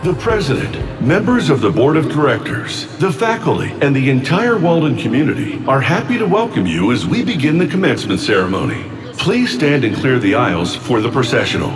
The President, members of the Board of Directors, the faculty, and the entire Walden community are happy to welcome you as we begin the commencement ceremony. Please stand and clear the aisles for the processional.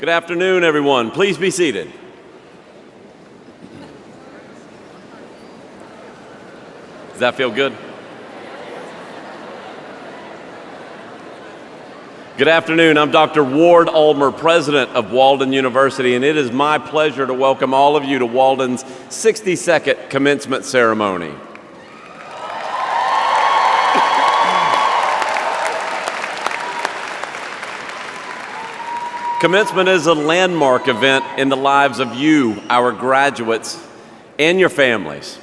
Good afternoon, everyone. Please be seated. Does that feel good? Good afternoon. I'm Dr. Ward Ulmer, president of Walden University, and it is my pleasure to welcome all of you to Walden's 62nd commencement ceremony. Commencement is a landmark event in the lives of you, our graduates, and your families.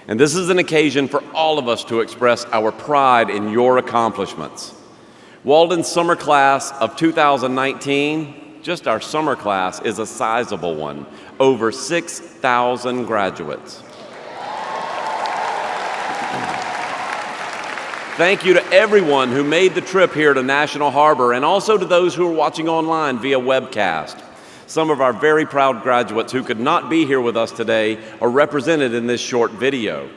And this is an occasion for all of us to express our pride in your accomplishments. Walden's summer class of 2019, just our summer class, is a sizable one, over 6,000 graduates. Thank you to everyone who made the trip here to National Harbor, and also to those who are watching online via webcast. Some of our very proud graduates who could not be here with us today are represented in this short video.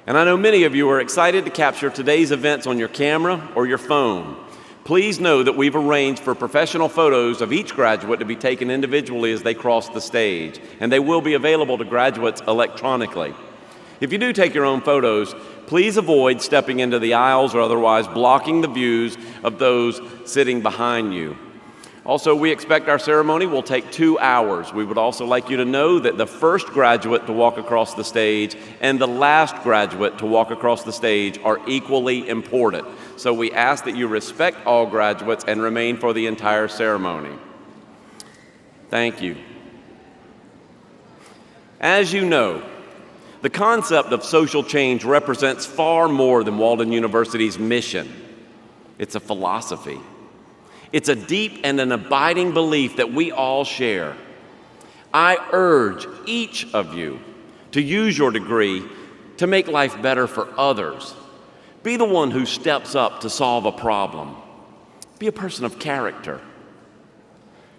And I know many of you are excited to capture today's events on your camera or your phone. Please know that we've arranged for professional photos of each graduate to be taken individually as they cross the stage, and they will be available to graduates electronically. If you do take your own photos, please avoid stepping into the aisles or otherwise blocking the views of those sitting behind you. Also, we expect our ceremony will take 2 hours. We would also like you to know that the first graduate to walk across the stage and the last graduate to walk across the stage are equally important. So we ask that you respect all graduates and remain for the entire ceremony. Thank you. As you know, the concept of social change represents far more than Walden University's mission. It's a philosophy. It's a deep and an abiding belief that we all share. I urge each of you to use your degree to make life better for others. Be the one who steps up to solve a problem. Be a person of character.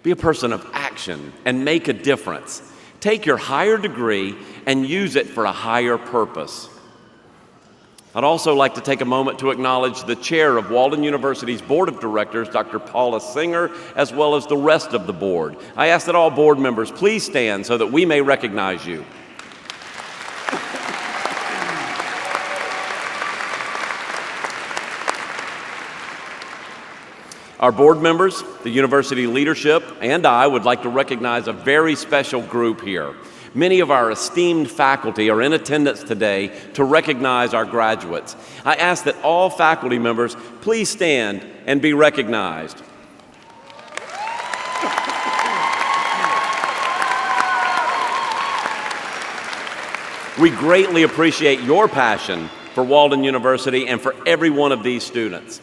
Be a person of action and make a difference. Take your higher degree and use it for a higher purpose. I'd also like to take a moment to acknowledge the chair of Walden University's Board of Directors, Dr. Paula Singer, as well as the rest of the board. I ask that all board members please stand so that we may recognize you. Our board members, the university leadership, and I would like to recognize a very special group here. Many of our esteemed faculty are in attendance today to recognize our graduates. I ask that all faculty members please stand and be recognized. We greatly appreciate your passion for Walden University and for every one of these students.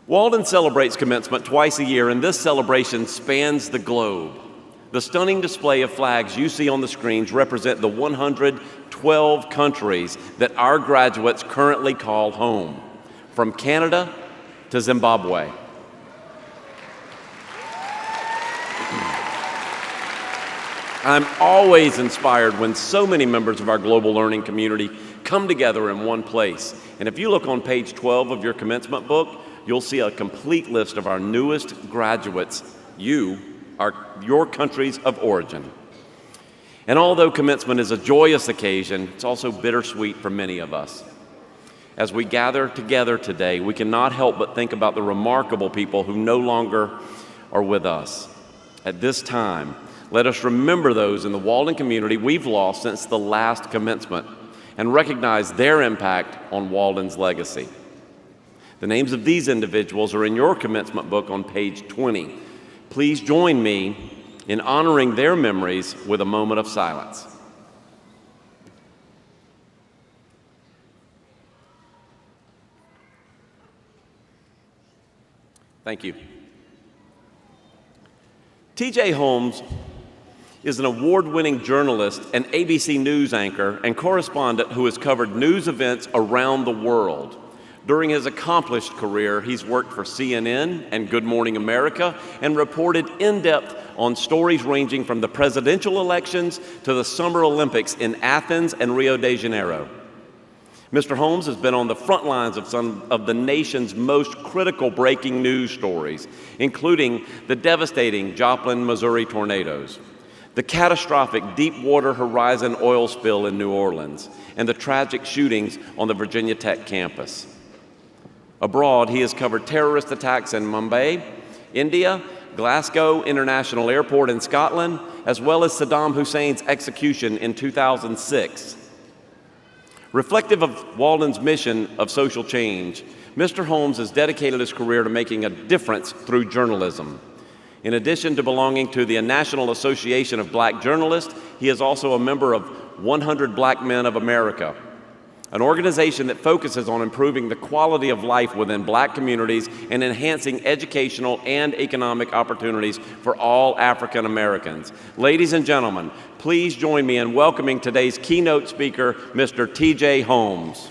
Walden celebrates commencement twice a year, and this celebration spans the globe. The stunning display of flags you see on the screens represent the 112 countries that our graduates currently call home, from Canada to Zimbabwe. I'm always inspired when so many members of our global learning community come together in one place. And if you look on page 12 of your commencement book, you'll see a complete list of our newest graduates, your countries of origin. And although commencement is a joyous occasion, it's also bittersweet for many of us. As we gather together today, we cannot help but think about the remarkable people who no longer are with us. At this time, let us remember those in the Walden community we've lost since the last commencement and recognize their impact on Walden's legacy. The names of these individuals are in your commencement book on page 20. Please join me in honoring their memories with a moment of silence. Thank you. T.J. Holmes is an award-winning journalist and ABC News anchor and correspondent who has covered news events around the world. During his accomplished career, he's worked for CNN and Good Morning America and reported in depth on stories ranging from the presidential elections to the Summer Olympics in Athens and Rio de Janeiro. Mr. Holmes has been on the front lines of some of the nation's most critical breaking news stories, including the devastating Joplin, Missouri tornadoes, the catastrophic Deepwater Horizon oil spill in New Orleans, and the tragic shootings on the Virginia Tech campus. Abroad, he has covered terrorist attacks in Mumbai, India, Glasgow International Airport in Scotland, as well as Saddam Hussein's execution in 2006. Reflective of Walden's mission of social change, Mr. Holmes has dedicated his career to making a difference through journalism. In addition to belonging to the National Association of Black Journalists, he is also a member of 100 Black Men of America, an organization that focuses on improving the quality of life within Black communities and enhancing educational and economic opportunities for all African Americans. Ladies and gentlemen, please join me in welcoming today's keynote speaker, Mr. T.J. Holmes.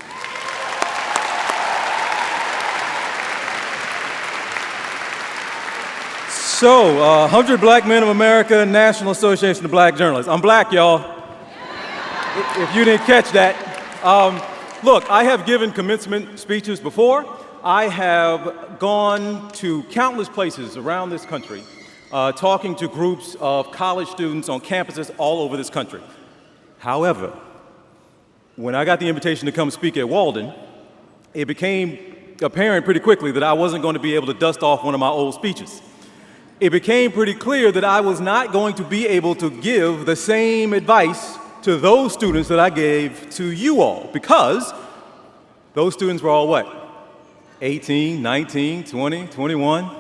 So, 100 Black Men of America, National Association of Black Journalists. I'm black, y'all, if you didn't catch that. Look, I have given commencement speeches before. I have gone to countless places around this country, talking to groups of college students on campuses all over this country. However, when I got the invitation to come speak at Walden, it became apparent pretty quickly that I wasn't going to be able to dust off one of my old speeches. It became pretty clear that I was not going to be able to give the same advice to those students that I gave to you all, because those students were all what? 18, 19, 20, 21.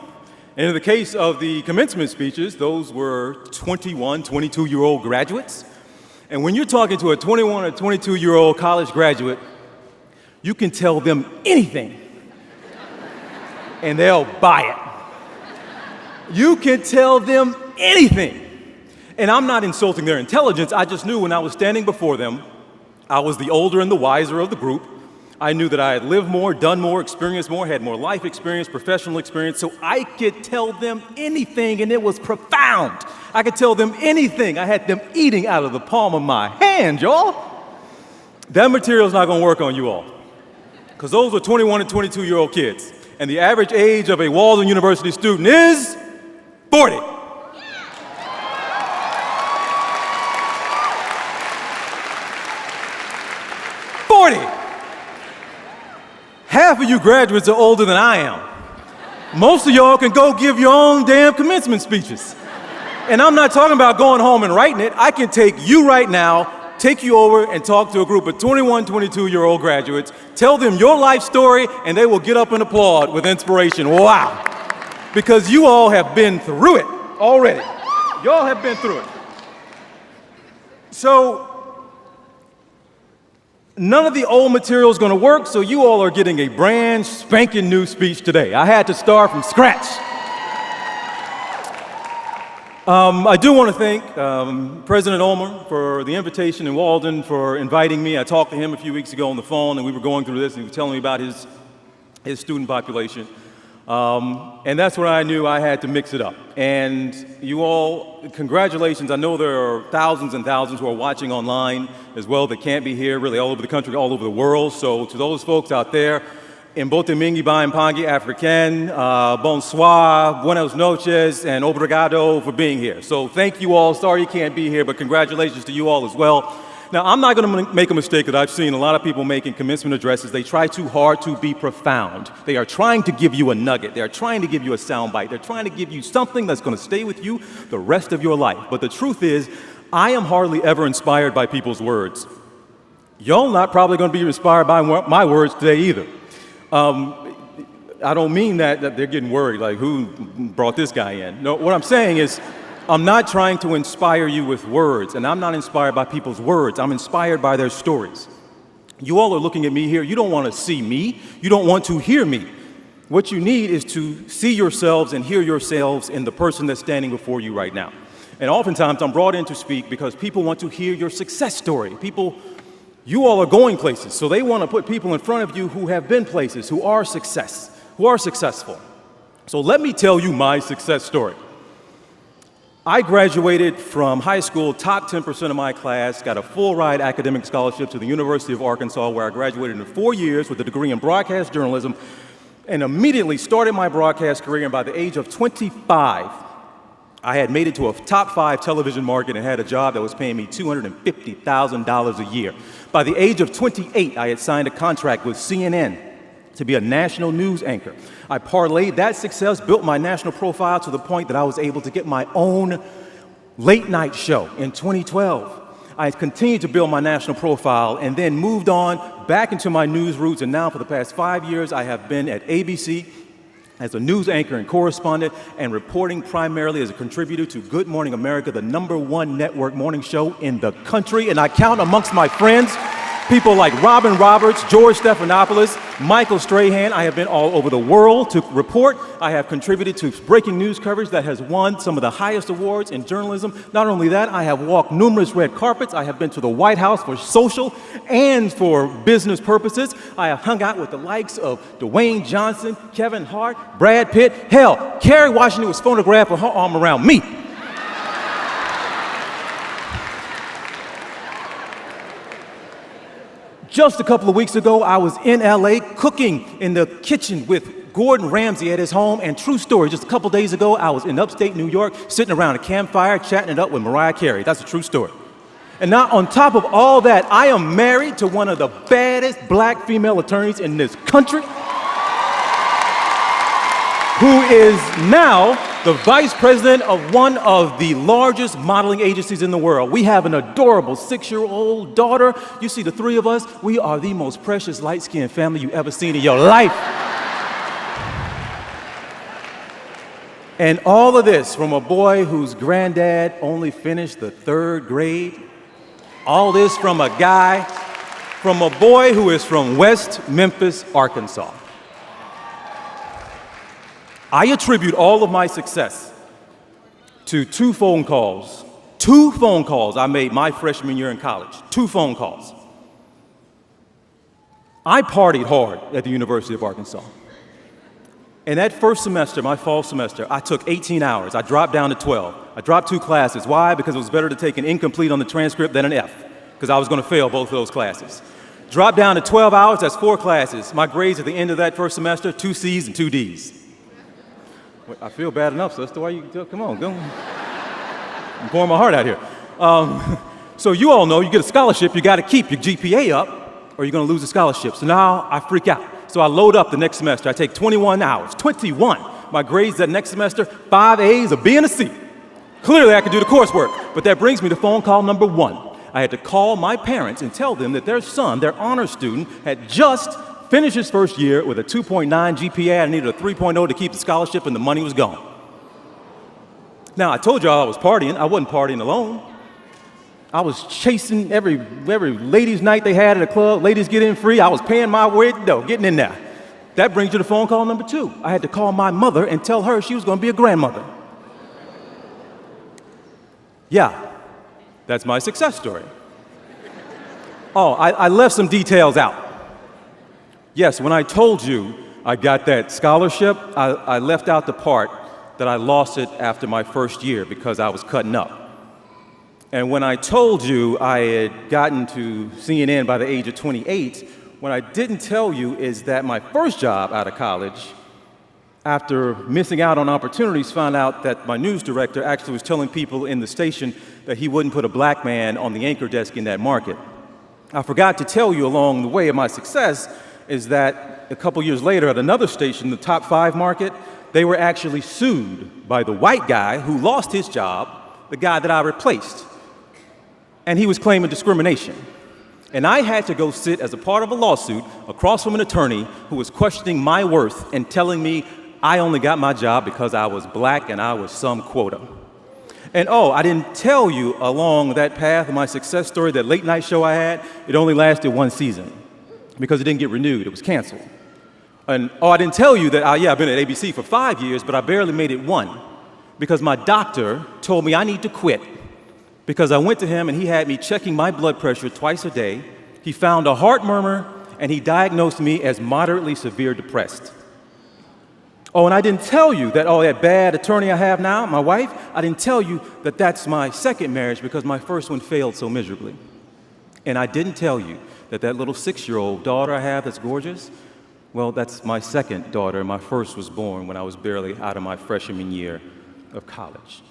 And in the case of the commencement speeches, those were 21, 22-year-old graduates. And when you're talking to a 21 or 22-year-old college graduate, you can tell them anything, and they'll buy it. You can tell them anything. And I'm not insulting their intelligence. I just knew when I was standing before them, I was the older and the wiser of the group. I knew that I had lived more, done more, experienced more, had more life experience, professional experience, so I could tell them anything, and it was profound. I could tell them anything. I had them eating out of the palm of my hand, y'all. That material's not gonna work on you all, because those are 21 and 22-year-old kids, and the average age of a Walden University student is 40. Half of you graduates are older than I am. Most of y'all can go give your own damn commencement speeches. And I'm not talking about going home and writing it. I can take you right now, take you over and talk to a group of 21, 22-year-old graduates, tell them your life story, and they will get up and applaud with inspiration. Wow. Because you all have been through it already. Y'all have been through it. So, none of the old material is going to work, so you all are getting a brand spanking new speech today. I had to start from scratch. I do want to thank President Ulmer for the invitation and Walden for inviting me. I talked to him a few weeks ago on the phone, and we were going through this, and he was telling me about his student population. And that's when I knew I had to mix it up. And you all, congratulations. I know there are thousands and thousands who are watching online as well that can't be here, really all over the country, all over the world. So to those folks out there, Mbote mingi ba mpangi African, bonsoir, buenos noches, and obrigado for being here. So thank you all. Sorry you can't be here, but congratulations to you all as well. Now, I'm not going to make a mistake that I've seen a lot of people make in commencement addresses. They try too hard to be profound. They are trying to give you a nugget. They are trying to give you a soundbite. They're trying to give you something that's going to stay with you the rest of your life. But the truth is, I am hardly ever inspired by people's words. Y'all not probably going to be inspired by my words today either. I don't mean that they're getting worried, like who brought this guy in. No, what I'm saying is, I'm not trying to inspire you with words, and I'm not inspired by people's words. I'm inspired by their stories. You all are looking at me here. You don't want to see me. You don't want to hear me. What you need is to see yourselves and hear yourselves in the person that's standing before you right now. And oftentimes, I'm brought in to speak because people want to hear your success story. You all are going places, so they want to put people in front of you who have been places, who are successful. So let me tell you my success story. I graduated from high school, top 10% of my class, got a full-ride academic scholarship to the University of Arkansas, where I graduated in 4 years with a degree in broadcast journalism, and immediately started my broadcast career. And by the age of 25, I had made it to a top 5 television market and had a job that was paying me $250,000 a year. By the age of 28, I had signed a contract with CNN to be a national news anchor. I parlayed that success, built my national profile to the point that I was able to get my own late night show in 2012. I continued to build my national profile and then moved on back into my news roots, and now for the past 5 years I have been at ABC as a news anchor and correspondent and reporting primarily as a contributor to Good Morning America, the #1 network morning show in the country. And I count amongst my friends people like Robin Roberts, George Stephanopoulos, Michael Strahan. I have been all over the world to report. I have contributed to breaking news coverage that has won some of the highest awards in journalism. Not only that, I have walked numerous red carpets. I have been to the White House for social and for business purposes. I have hung out with the likes of Dwayne Johnson, Kevin Hart, Brad Pitt. Hell, Kerry Washington was photographed with her arm around me. Just a couple of weeks ago, I was in LA cooking in the kitchen with Gordon Ramsay at his home. And true story, just a couple days ago, I was in upstate New York sitting around a campfire chatting it up with Mariah Carey. That's a true story. And now on top of all that, I am married to one of the baddest black female attorneys in this country, who is now the vice president of one of the largest modeling agencies in the world. We have an adorable 6-year-old daughter. You see the 3 of us, we are the most precious light-skinned family you've ever seen in your life. And all of this from a boy whose granddad only finished the 3rd grade. All this from a guy, from a boy who is from West Memphis, Arkansas. I attribute all of my success to 2 phone calls. 2 phone calls I made my freshman year in college. 2 phone calls. I partied hard at the University of Arkansas. And that first semester, my fall semester, I took 18 hours. I dropped down to 12. I dropped 2 classes. Why? Because it was better to take an incomplete on the transcript than an F, because I was going to fail both of those classes. Dropped down to 12 hours, that's 4 classes. My grades at the end of that first semester, 2 C's and 2 D's. I feel bad enough, sister. Why you, come on, go. I'm pouring my heart out here. So you all know, you get a scholarship, you got to keep your GPA up, or you're going to lose the scholarship. So now I freak out. So I load up the next semester. I take 21 hours, 21. My grades that next semester, 5 A's, a B, and a C. Clearly I could do the coursework, but that brings me to phone call number 1. I had to call my parents and tell them that their son, their honor student, had just finished his first year with a 2.9 GPA. I needed a 3.0 to keep the scholarship, and the money was gone. Now, I told y'all I was partying. I wasn't partying alone. I was chasing every ladies' night they had at a club. Ladies get in free. I was paying my way, getting in there. That brings you to phone call number 2. I had to call my mother and tell her she was going to be a grandmother. Yeah, that's my success story. Oh, I left some details out. Yes, when I told you I got that scholarship, I left out the part that I lost it after my first year because I was cutting up. And when I told you I had gotten to CNN by the age of 28, what I didn't tell you is that my first job out of college, after missing out on opportunities, found out that my news director actually was telling people in the station that he wouldn't put a black man on the anchor desk in that market. I forgot to tell you along the way of my success is that a couple years later at another station, the top 5 market, they were actually sued by the white guy who lost his job, the guy that I replaced. And he was claiming discrimination. And I had to go sit as a part of a lawsuit across from an attorney who was questioning my worth and telling me I only got my job because I was black and I was some quota. And oh, I didn't tell you along that path of my success story, that late night show I had, it only lasted 1 season because it didn't get renewed, it was canceled. And oh, I didn't tell you that, I've been at ABC for 5 years, but I barely made it 1 because my doctor told me I need to quit because I went to him and he had me checking my blood pressure twice a day. He found a heart murmur and he diagnosed me as moderately severe depressed. Oh, and I didn't tell you that, oh, that bad attorney I have now, my wife, I didn't tell you that that's my second marriage because my first one failed so miserably. And I didn't tell you that that little 6-year-old daughter I have that's gorgeous, well, that's my second daughter. My first was born when I was barely out of my freshman year of college.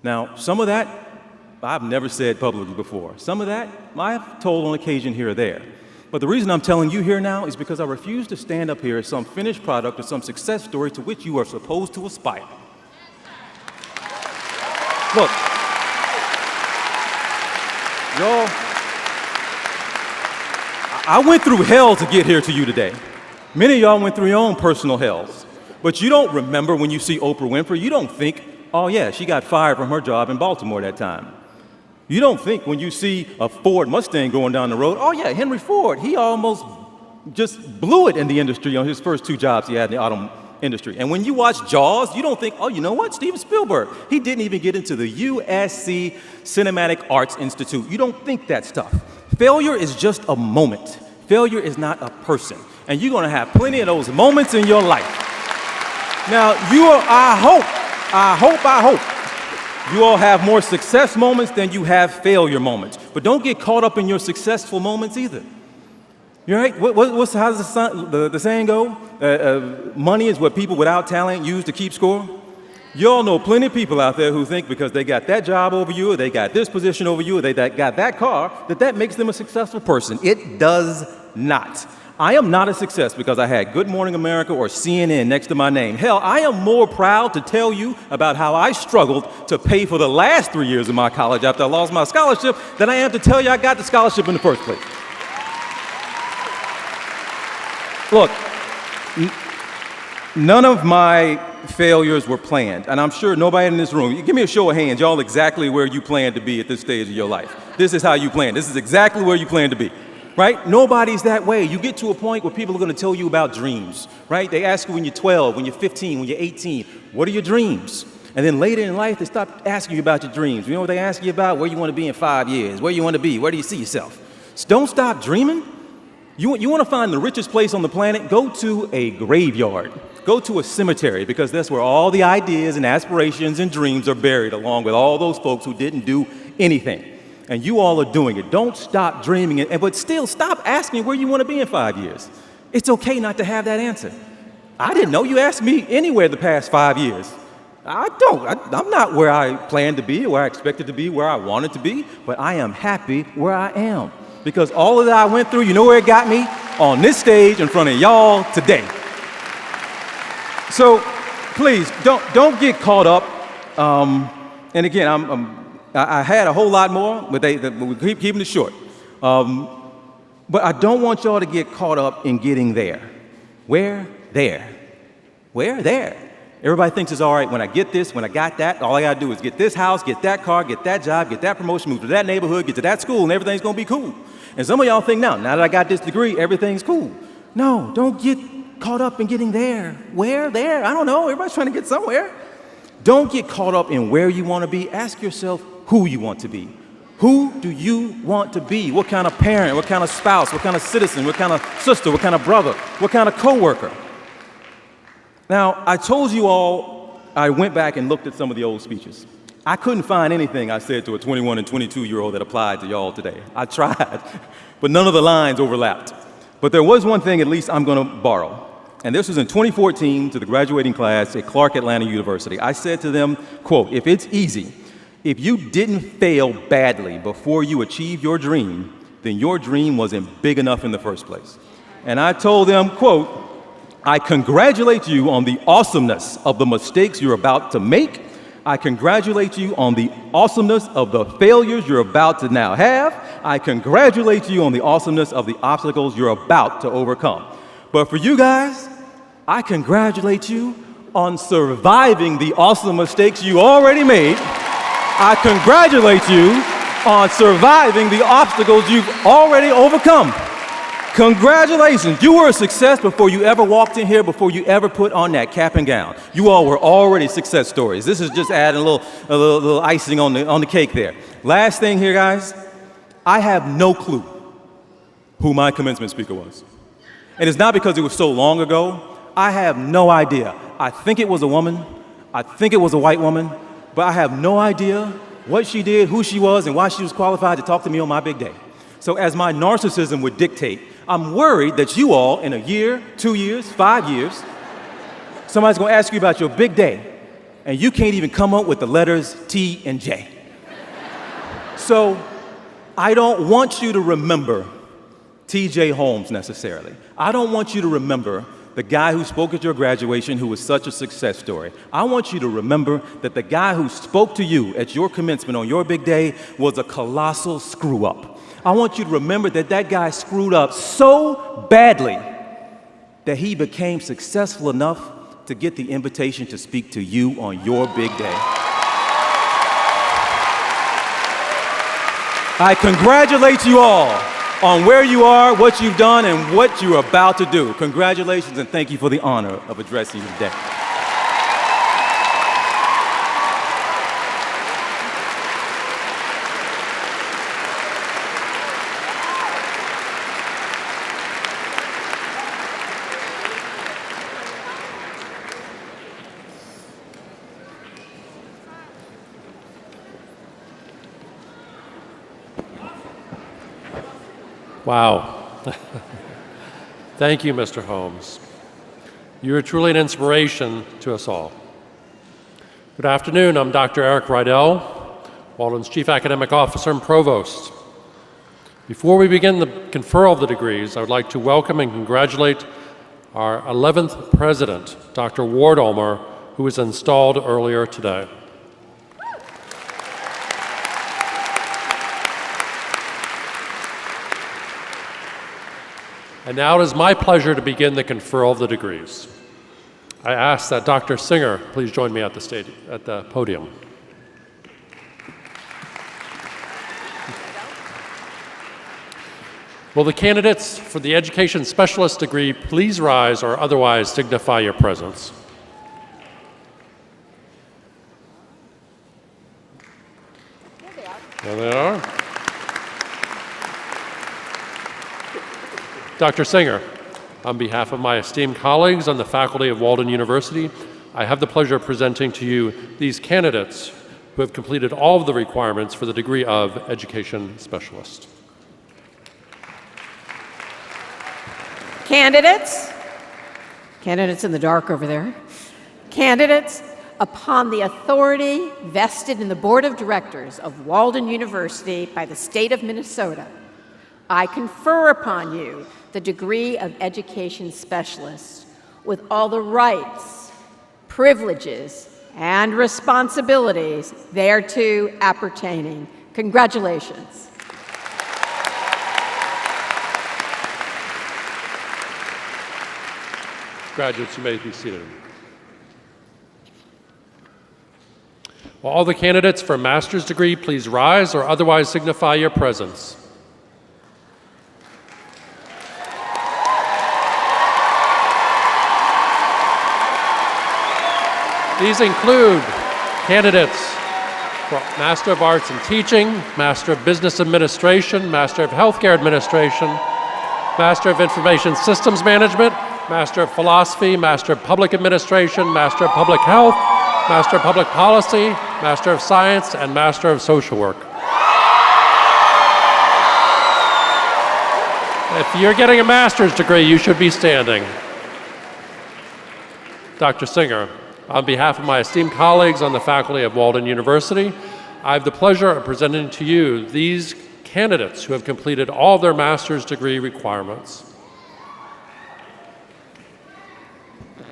Now, some of that I've never said publicly before. Some of that I've told on occasion here or there. But the reason I'm telling you here now is because I refuse to stand up here as some finished product or some success story to which you are supposed to aspire. Look, y'all, I went through hell to get here to you today. Many of y'all went through your own personal hells. But you don't remember when you see Oprah Winfrey, you don't think, oh yeah, she got fired from her job in Baltimore that time. You don't think when you see a Ford Mustang going down the road, oh yeah, Henry Ford, he almost just blew it in the industry on his first 2 jobs he had in the auto industry. And when you watch Jaws, you don't think, oh, you know what, Steven Spielberg, he didn't even get into the USC Cinematic Arts Institute. You don't think that stuff. Failure is just a moment. Failure is not a person. And you're going to have plenty of those moments in your life. Now, I hope you all have more success moments than you have failure moments. But don't get caught up in your successful moments either. You all right? How does the saying go? Money is what people without talent use to keep score. You all know plenty of people out there who think because they got that job over you, or they got this position over you, or they got that car, that makes them a successful person. It does not. I am not a success because I had Good Morning America or CNN next to my name. Hell, I am more proud to tell you about how I struggled to pay for the last 3 years of my college after I lost my scholarship than I am to tell you I got the scholarship in the first place. Look, none of my failures were planned, and I'm sure nobody in this room, give me a show of hands, y'all exactly where you plan to be at this stage of your life. This is how you plan. This is exactly where you plan to be. Right? Nobody's that way. You get to a point where people are going to tell you about dreams, right? They ask you when you're 12, when you're 15, when you're 18, what are your dreams? And then later in life, they stop asking you about your dreams. You know what they ask you about? Where you want to be in 5 years, where you want to be, where do you see yourself? So don't stop dreaming. You want to find the richest place on the planet? Go to a graveyard. Go to a cemetery, because that's where all the ideas and aspirations and dreams are buried, along with all those folks who didn't do anything. And you all are doing it. Don't stop dreaming it, but still stop asking where you want to be in 5 years. It's okay not to have that answer. I didn't know you asked me anywhere the past 5 years. I'm not where I planned to be, where I expected to be, where I wanted to be, but I am happy where I am. Because all of that I went through, you know where it got me? On this stage in front of y'all today. So please, don't get caught up. And again, I had a whole lot more, but we're keeping it short. But I don't want y'all to get caught up in getting there. Where? There. Where? There. Everybody thinks it's all right when I get this, when I got that, all I gotta do is get this house, get that car, get that job, get that promotion, move to that neighborhood, get to that school, and everything's gonna be cool. And some of y'all think now that I got this degree, everything's cool. No, don't get caught up in getting there. Where? There? I don't know. Everybody's trying to get somewhere. Don't get caught up in where you want to be. Ask yourself who you want to be. Who do you want to be? What kind of parent, what kind of spouse, what kind of citizen, what kind of sister, what kind of brother, what kind of coworker? Now, I told you all I went back and looked at some of the old speeches. I couldn't find anything I said to a 21 and 22-year-old that applied to y'all today. I tried, but none of the lines overlapped. But there was one thing at least I'm going to borrow. And this was in 2014 to the graduating class at Clark Atlanta University. I said to them, quote, if it's easy, if you didn't fail badly before you achieved your dream, then your dream wasn't big enough in the first place. And I told them, quote, I congratulate you on the awesomeness of the mistakes you're about to make. I congratulate you on the awesomeness of the failures you're about to now have. I congratulate you on the awesomeness of the obstacles you're about to overcome. But for you guys, I congratulate you on surviving the awesome mistakes you already made. I congratulate you on surviving the obstacles you've already overcome. Congratulations, you were a success before you ever walked in here, before you ever put on that cap and gown. You all were already success stories. This is just adding a little icing on the cake there. Last thing here, guys, I have no clue who my commencement speaker was. And it's not because it was so long ago. I have no idea. I think it was a woman. I think it was a white woman. But I have no idea what she did, who she was, and why she was qualified to talk to me on my big day. So as my narcissism would dictate, I'm worried that you all, in a year, 2 years, 5 years, somebody's gonna ask you about your big day, and you can't even come up with the letters T and J. So I don't want you to remember T.J. Holmes necessarily. I don't want you to remember the guy who spoke at your graduation who was such a success story. I want you to remember that the guy who spoke to you at your commencement on your big day was a colossal screw up. I want you to remember that that guy screwed up so badly that he became successful enough to get the invitation to speak to you on your big day. I congratulate you all on where you are, what you've done, and what you're about to do. Congratulations, and thank you for the honor of addressing you today. Wow. Thank you, Mr. Holmes. You are truly an inspiration to us all. Good afternoon. I'm Dr. Eric Rydell, Walden's Chief Academic Officer and Provost. Before we begin the conferral of the degrees, I would like to welcome and congratulate our 11th President, Dr. Ward Ulmer, who was installed earlier today. And now it is my pleasure to begin the conferral of the degrees. I ask that Dr. Singer please join me at the podium. Will the candidates for the Education Specialist degree please rise or otherwise signify your presence? There they are. Dr. Singer, on behalf of my esteemed colleagues on the faculty of Walden University, I have the pleasure of presenting to you these candidates who have completed all of the requirements for the degree of Education Specialist. Candidates in the dark over there. Candidates, upon the authority vested in the Board of Directors of Walden University by the state of Minnesota, I confer upon you the degree of Education Specialist with all the rights, privileges, and responsibilities thereto appertaining. Congratulations. Graduates, you may be seated. Will all the candidates for a master's degree please rise or otherwise signify your presence? These include candidates for Master of Arts in Teaching, Master of Business Administration, Master of Healthcare Administration, Master of Information Systems Management, Master of Philosophy, Master of Public Administration, Master of Public Health, Master of Public Policy, Master of Science, and Master of Social Work. If you're getting a master's degree, you should be standing. Dr. Singer, on behalf of my esteemed colleagues on the faculty of Walden University, I have the pleasure of presenting to you these candidates who have completed all of their master's degree requirements.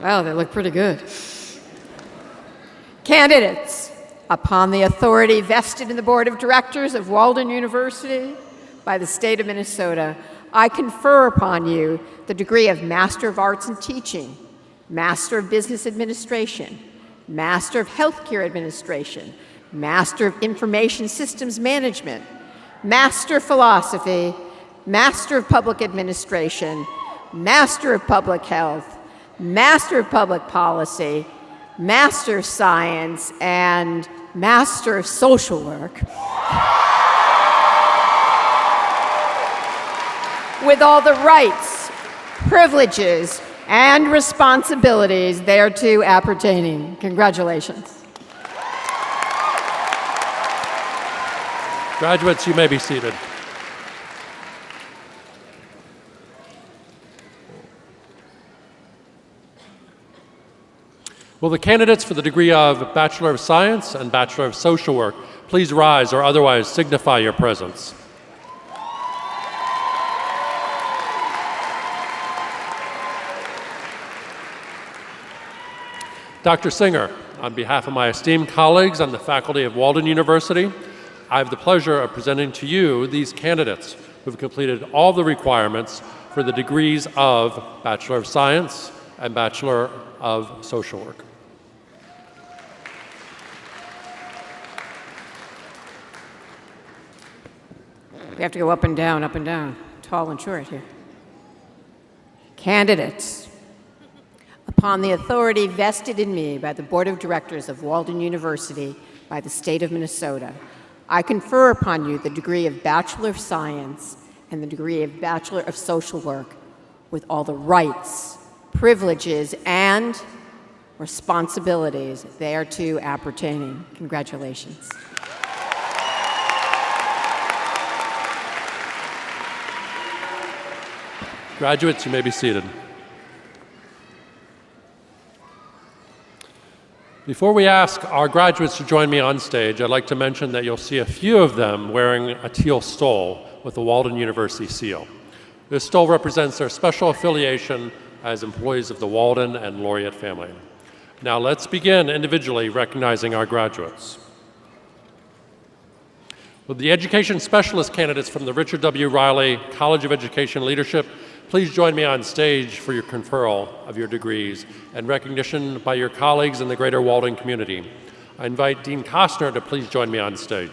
Wow, they look pretty good. Candidates, upon the authority vested in the Board of Directors of Walden University by the state of Minnesota, I confer upon you the degree of Master of Arts in Teaching, Master of Business Administration, Master of Healthcare Administration, Master of Information Systems Management, Master of Philosophy, Master of Public Administration, Master of Public Health, Master of Public Policy, Master of Science, and Master of Social Work. With all the rights, privileges, and responsibilities thereto appertaining. Congratulations. Graduates, you may be seated. Will the candidates for the degree of Bachelor of Science and Bachelor of Social Work please rise or otherwise signify your presence? Dr. Singer, on behalf of my esteemed colleagues on the faculty of Walden University, I have the pleasure of presenting to you these candidates who have completed all the requirements for the degrees of Bachelor of Science and Bachelor of Social Work. We have to go up and down, tall and short here. Candidates, upon the authority vested in me by the Board of Directors of Walden University by the state of Minnesota, I confer upon you the degree of Bachelor of Science and the degree of Bachelor of Social Work with all the rights, privileges, and responsibilities thereto appertaining. Congratulations. Graduates, you may be seated. Before we ask our graduates to join me on stage, I'd like to mention that you'll see a few of them wearing a teal stole with the Walden University seal. This stole represents their special affiliation as employees of the Walden and Laureate family. Now let's begin individually recognizing our graduates. Will the education specialist candidates from the Richard W. Riley College of Education Leadership please join me on stage for your conferral of your degrees and recognition by your colleagues in the greater Walden community. I invite Dean Costner to please join me on stage.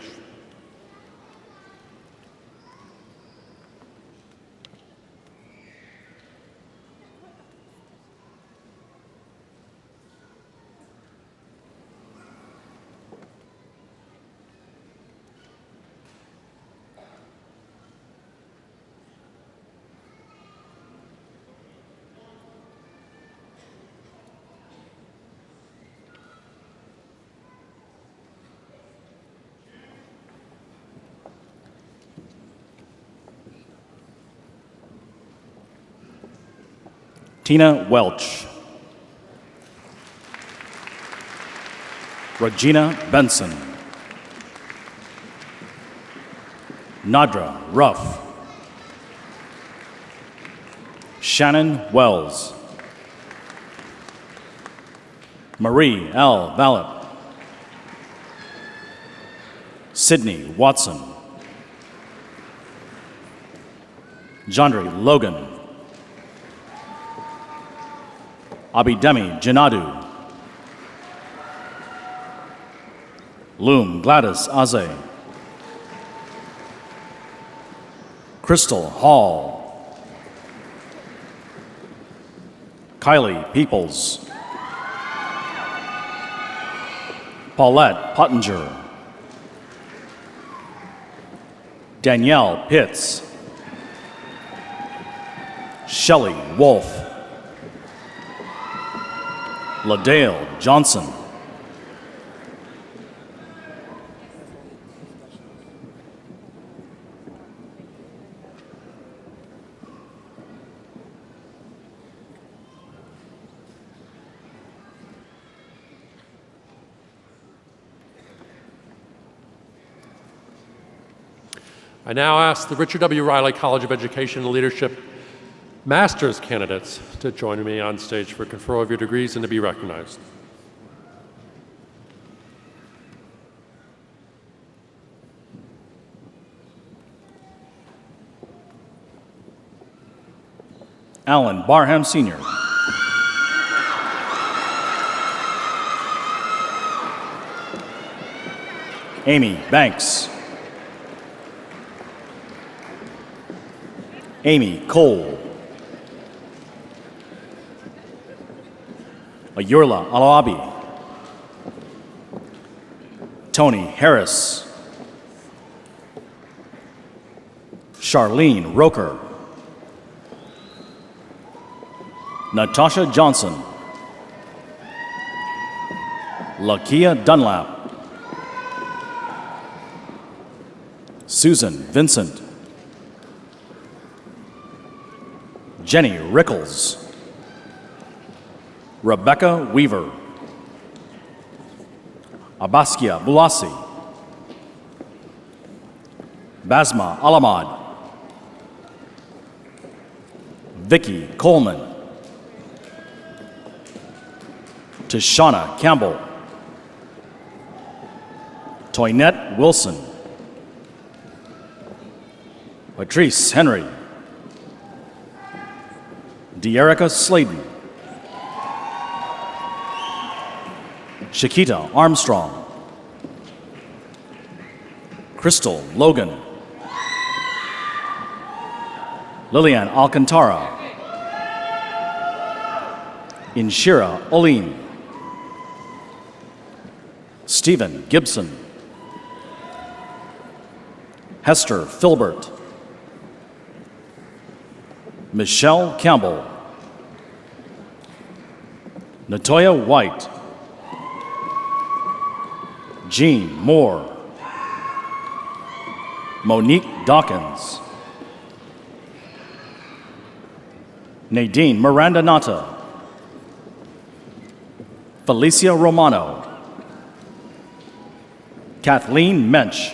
Tina Welch. Regina Benson. Nadra Ruff. Shannon Wells. Marie L. Vallet. Sydney Watson. Jandri Logan. Abidemi Janadu. Loom Gladys Aze. Crystal Hall. Kylie Peoples. Paulette Pottinger. Danielle Pitts. Shelley Wolf. LaDale Johnson. I now ask the Richard W. Riley College of Education and Leadership Master's candidates to join me on stage for conferral of your degrees and to be recognized. Alan Barham Sr. Amy Banks. Amy Cole. Ayurla Alabi. Tony Harris. Charlene Roker. Natasha Johnson, Lakia Dunlap, Susan Vincent, Jenny Rickles, Rebecca Weaver, Abbaskia Bulasi, Basma Alamad, Vicky Coleman, Tashana Campbell, Toynette Wilson, Patrice Henry, De'Erica Sladen, Shakita Armstrong, Crystal Logan, Lillian Alcantara, Inshira Olim, Stephen Gibson, Hester Filbert, Michelle Campbell, Natoya White, Jean Moore, Monique Dawkins, Nadine Miranda Nata, Felicia Romano, Kathleen Mensch,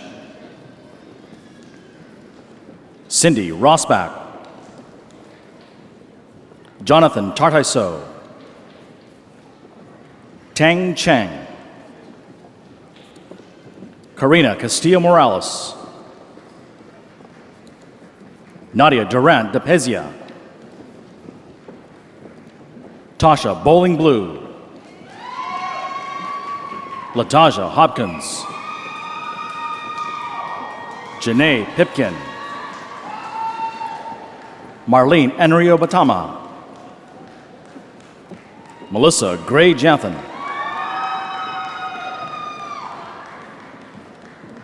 Cindy Rossback, Jonathan Tartaiso, Tang Chang, Karina Castillo Morales, Nadia Durant de Pezia, Tasha Bowling Blue, Lataja Hopkins, Janae Pipkin, Marlene Enrio Batama, Melissa Gray Janthan,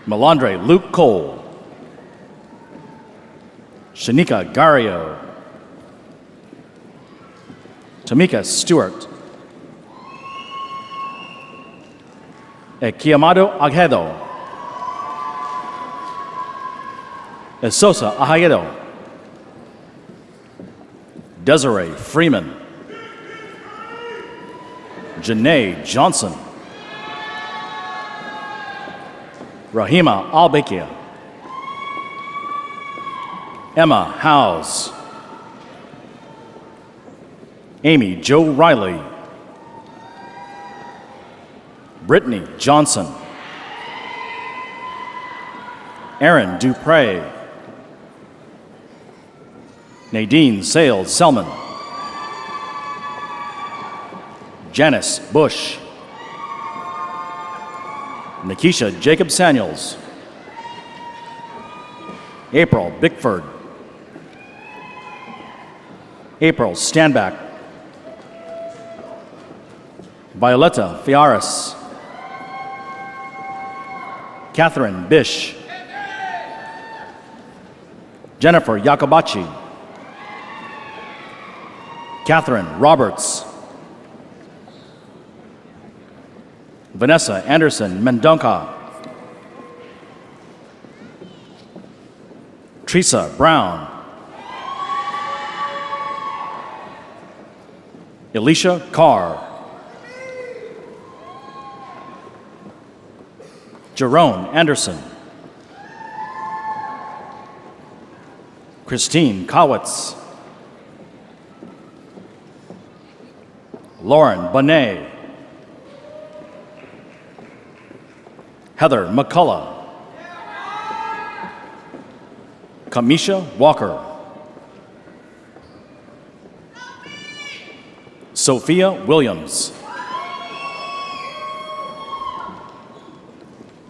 Melandre Luke Cole, Shanika Gario, Tamika Stewart, Ekiamado Agedo, Esosa Ahayedo, Desiree Freeman, Janae Johnson, Rahima Albekia, Emma Howes, Amy Jo Riley, Brittany Johnson, Aaron Dupre, Nadine Sales Selman, Janice Bush, Nikisha Jacob Samuels, April Bickford, April Standback, Violetta Fiaris, Catherine Bish, Jennifer Yacobachi, Catherine Roberts, Vanessa Anderson Mendonca, Teresa Brown, Elisha Carr, Jerome Anderson, Christine Kowitz, Lauren Bonet, Heather McCullough, Kamisha Walker, Sophia Williams,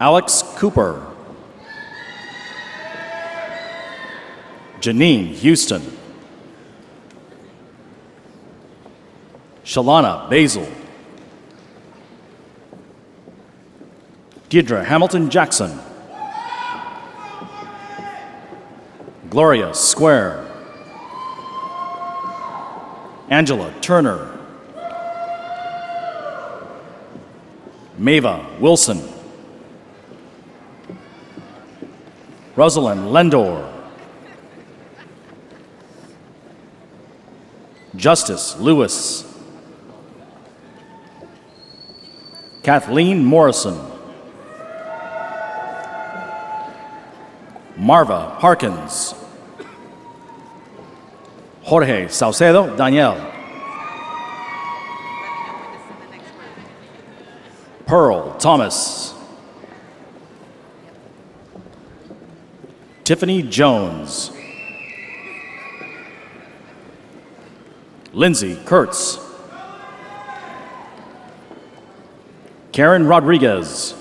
Alex Cooper, Janine Houston, Shalana Basil, Deidre Hamilton Jackson, Gloria Square, Angela Turner. Mava Wilson. Rosalind Lendor. Justice Lewis. Kathleen Morrison. Marva Harkins. Jorge Saucedo Daniel. Pearl Thomas. Tiffany Jones. Lindsay Kurtz. Karen Rodriguez.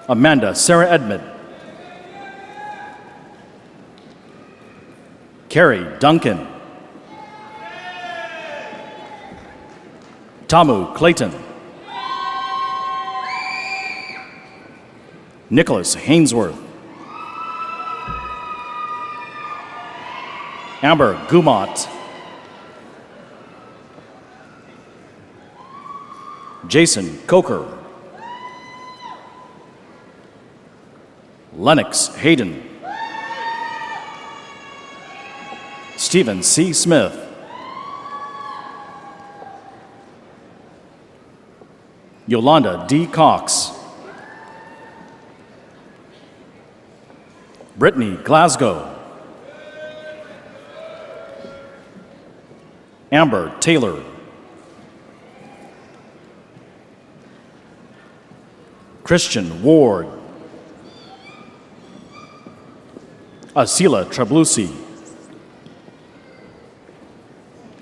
Amanda Sarah Edmond. Carrie Duncan. Tamu Clayton. Nicholas Hainsworth. Amber Gumont. Jason Coker. Lennox Hayden. Stephen C. Smith. Yolanda D. Cox. Brittany Glasgow. Amber Taylor. Christian Ward. Asila Trablusi.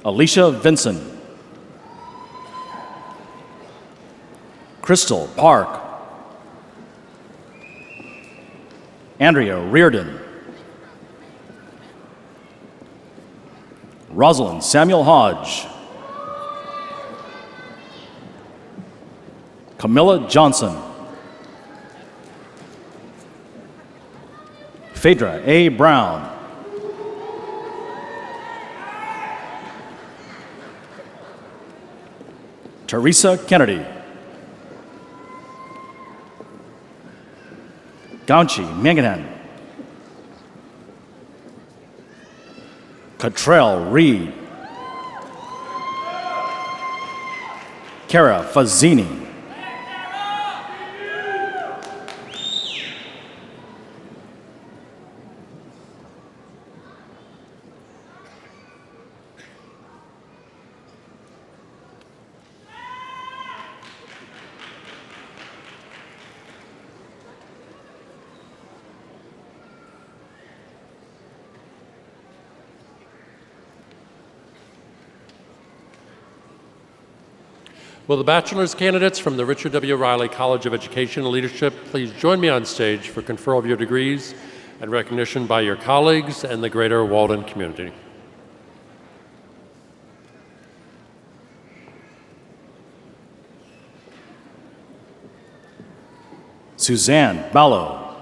Alicia Vinson. Crystal Park. Andrea Reardon. Rosalind Samuel Hodge. Camilla Johnson. Phaedra A. Brown. Teresa Kennedy. Gaunchi Manganan. Cottrell Reed. Kara Fazzini. Will the bachelor's candidates from the Richard W. Riley College of Education and Leadership please join me on stage for conferral of your degrees and recognition by your colleagues and the greater Walden community. Suzanne Ballo.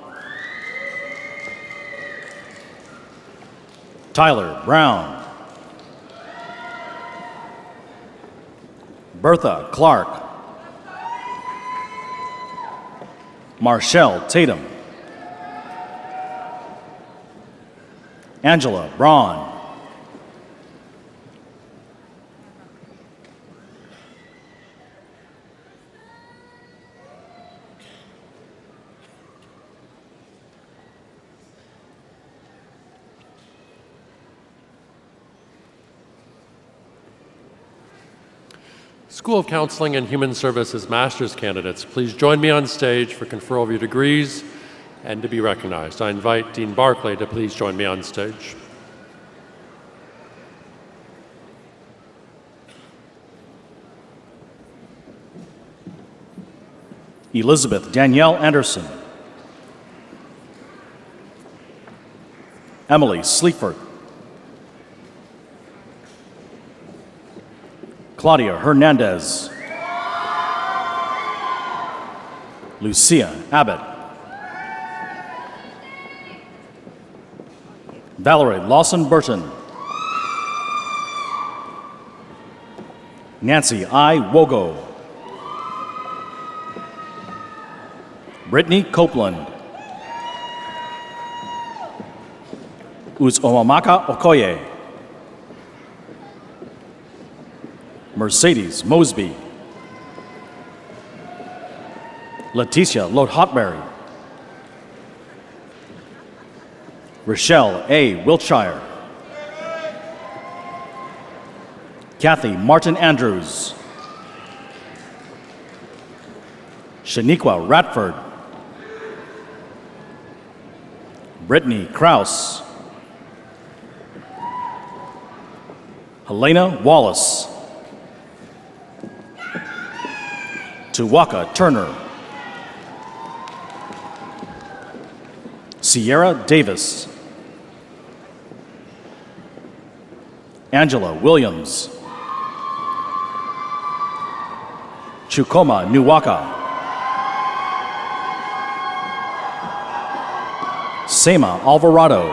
Tyler Brown. Bertha Clark. Marshall Tatum. Angela Braun. School of Counseling and Human Services master's candidates, please join me on stage for conferral of your degrees and to be recognized. I invite Dean Barclay to please join me on stage. Elizabeth Danielle Anderson. Emily Sleaford. Claudia Hernandez. Lucia Abbott. Valerie Lawson Burton. Nancy I. Wogo. Brittany Copeland. Uzomamaka Okoye. Mercedes Mosby. Leticia Lode-Hotberry. Rochelle A. Wiltshire. Kathy Martin Andrews. Shaniqua Ratford. Brittany Kraus. Helena Wallace. Tuwaka Turner. Sierra Davis. Angela Williams. Chukoma Nuwaka. Sema Alvarado.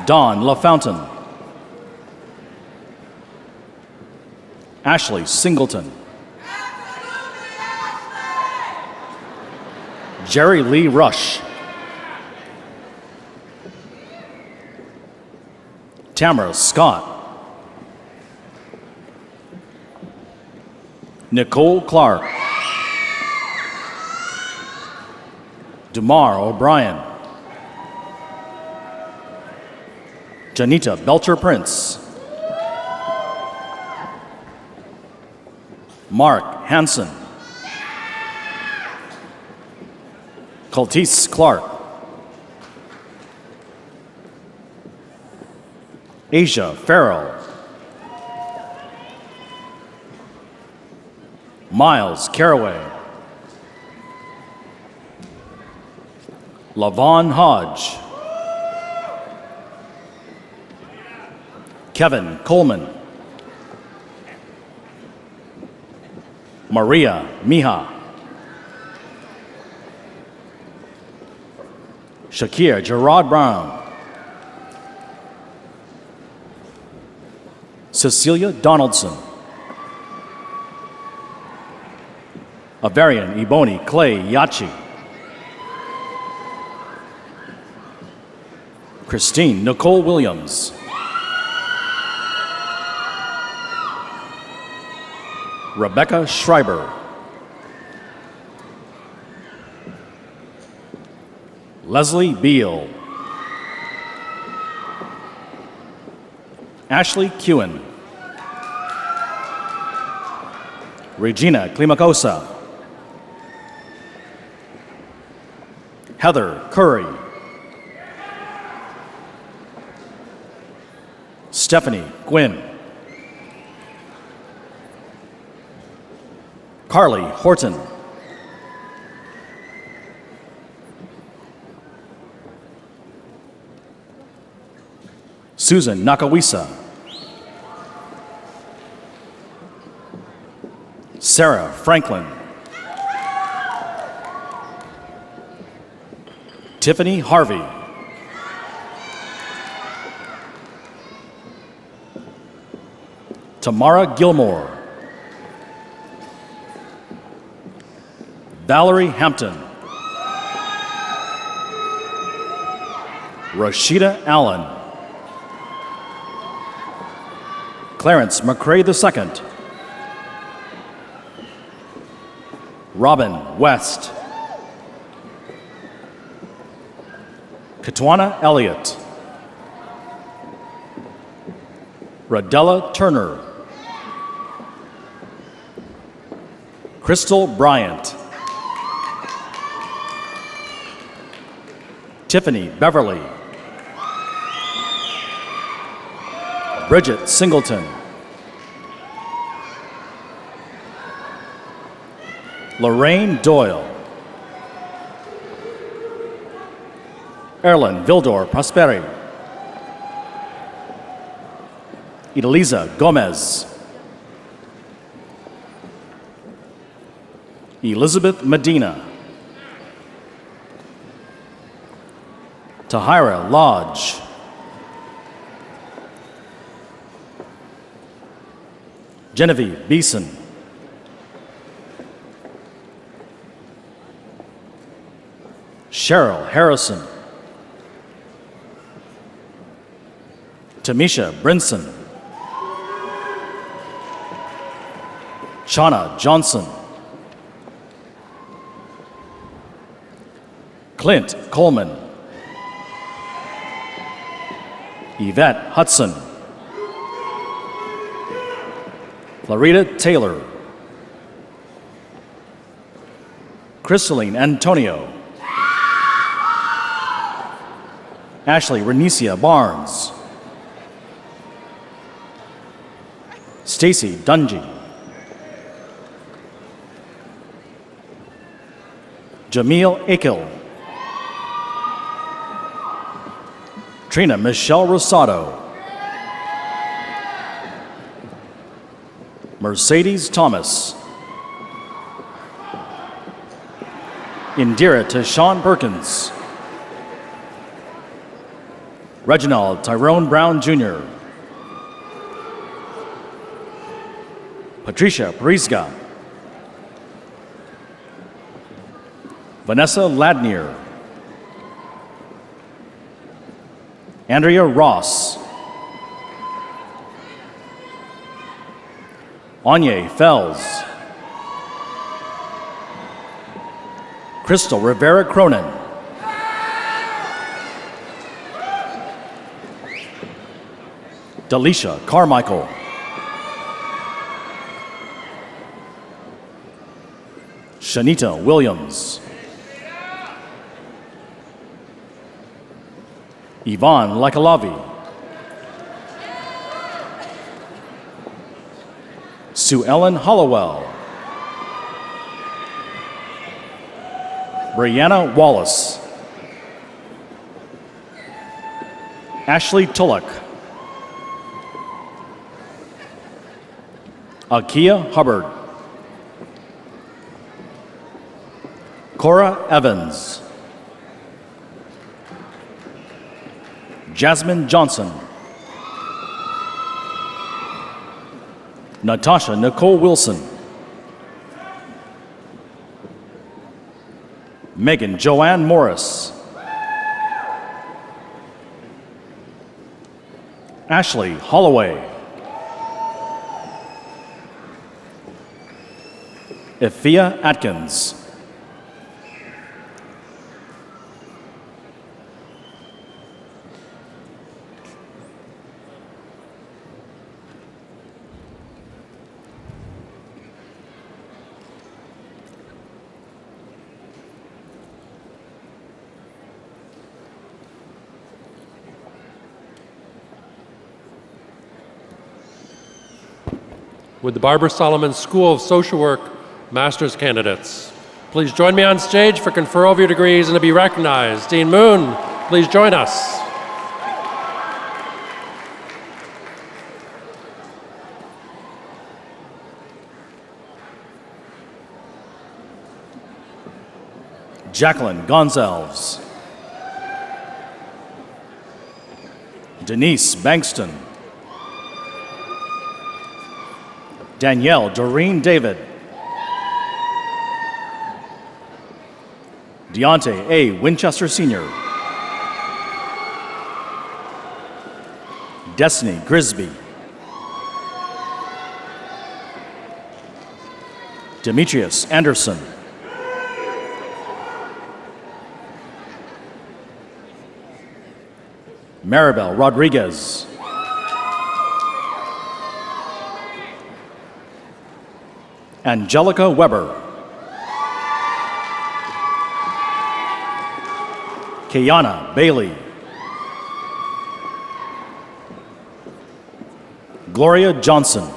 Dawn LaFountain. Ashley Singleton. Jerry Lee Rush. Tamara Scott. Nicole Clark. Damar O'Brien. Janita Belcher Prince. Mark Hansen. Cultice Clark. Asia Farrell. Miles Caraway. Lavon Hodge. Kevin Coleman. Maria Mija. Shakir Gerard Brown. Cecilia Donaldson. Avarian Iboni Clay Yachi. Christine Nicole Williams. Rebecca Schreiber. Leslie Beal. Ashley Kewen. Regina Klimakosa. Heather Curry. Stephanie Gwynn. Carly Horton. Susan Nakawisa. Sarah Franklin. Tiffany Harvey. Tamara Gilmore. Valerie Hampton. Rashida Allen. Clarence McCrae II. Robin West. Katwana Elliott. Radella Turner. Crystal Bryant. Tiffany Beverly. Bridget Singleton. Lorraine Doyle. Erlen Vildor Prosperi. Idaliza Gomez. Elizabeth Medina. Tahira Lodge. Genevieve Beeson. Cheryl Harrison. Tamisha Brinson. Shauna Johnson. Clint Coleman. Yvette Hudson. Clarita Taylor. Crystalline Antonio. Ashley Renicia Barnes. Stacy Dungy. Jamil Akil. Trina Michelle Rosado. Mercedes Thomas. Indira Tashawn Perkins. Reginald Tyrone Brown Jr. Patricia Parisga. Vanessa Ladnier. Andrea Ross. Anya Fells. Crystal Rivera Cronin. Delisha Carmichael. Shanita Williams. Yvonne Lakalavi. Sue Ellen Hollowell. Brianna Wallace. Ashley Tulloch. Akia Hubbard. Cora Evans. Jasmine Johnson. Natasha Nicole Wilson. Megan Joanne Morris. Ashley Holloway. Ifia Atkins. Would the Barbara Solomon School of Social Work master's candidates please join me on stage for confer of your degrees and to be recognized. Dean Moon, please join us. Jacqueline Gonzalez. Denise Bankston. Danielle Doreen David. Deontay A. Winchester Sr. Destiny Grisby. Demetrius Anderson. Maribel Rodriguez. Angelica Weber. Kiana Bailey. Gloria Johnson.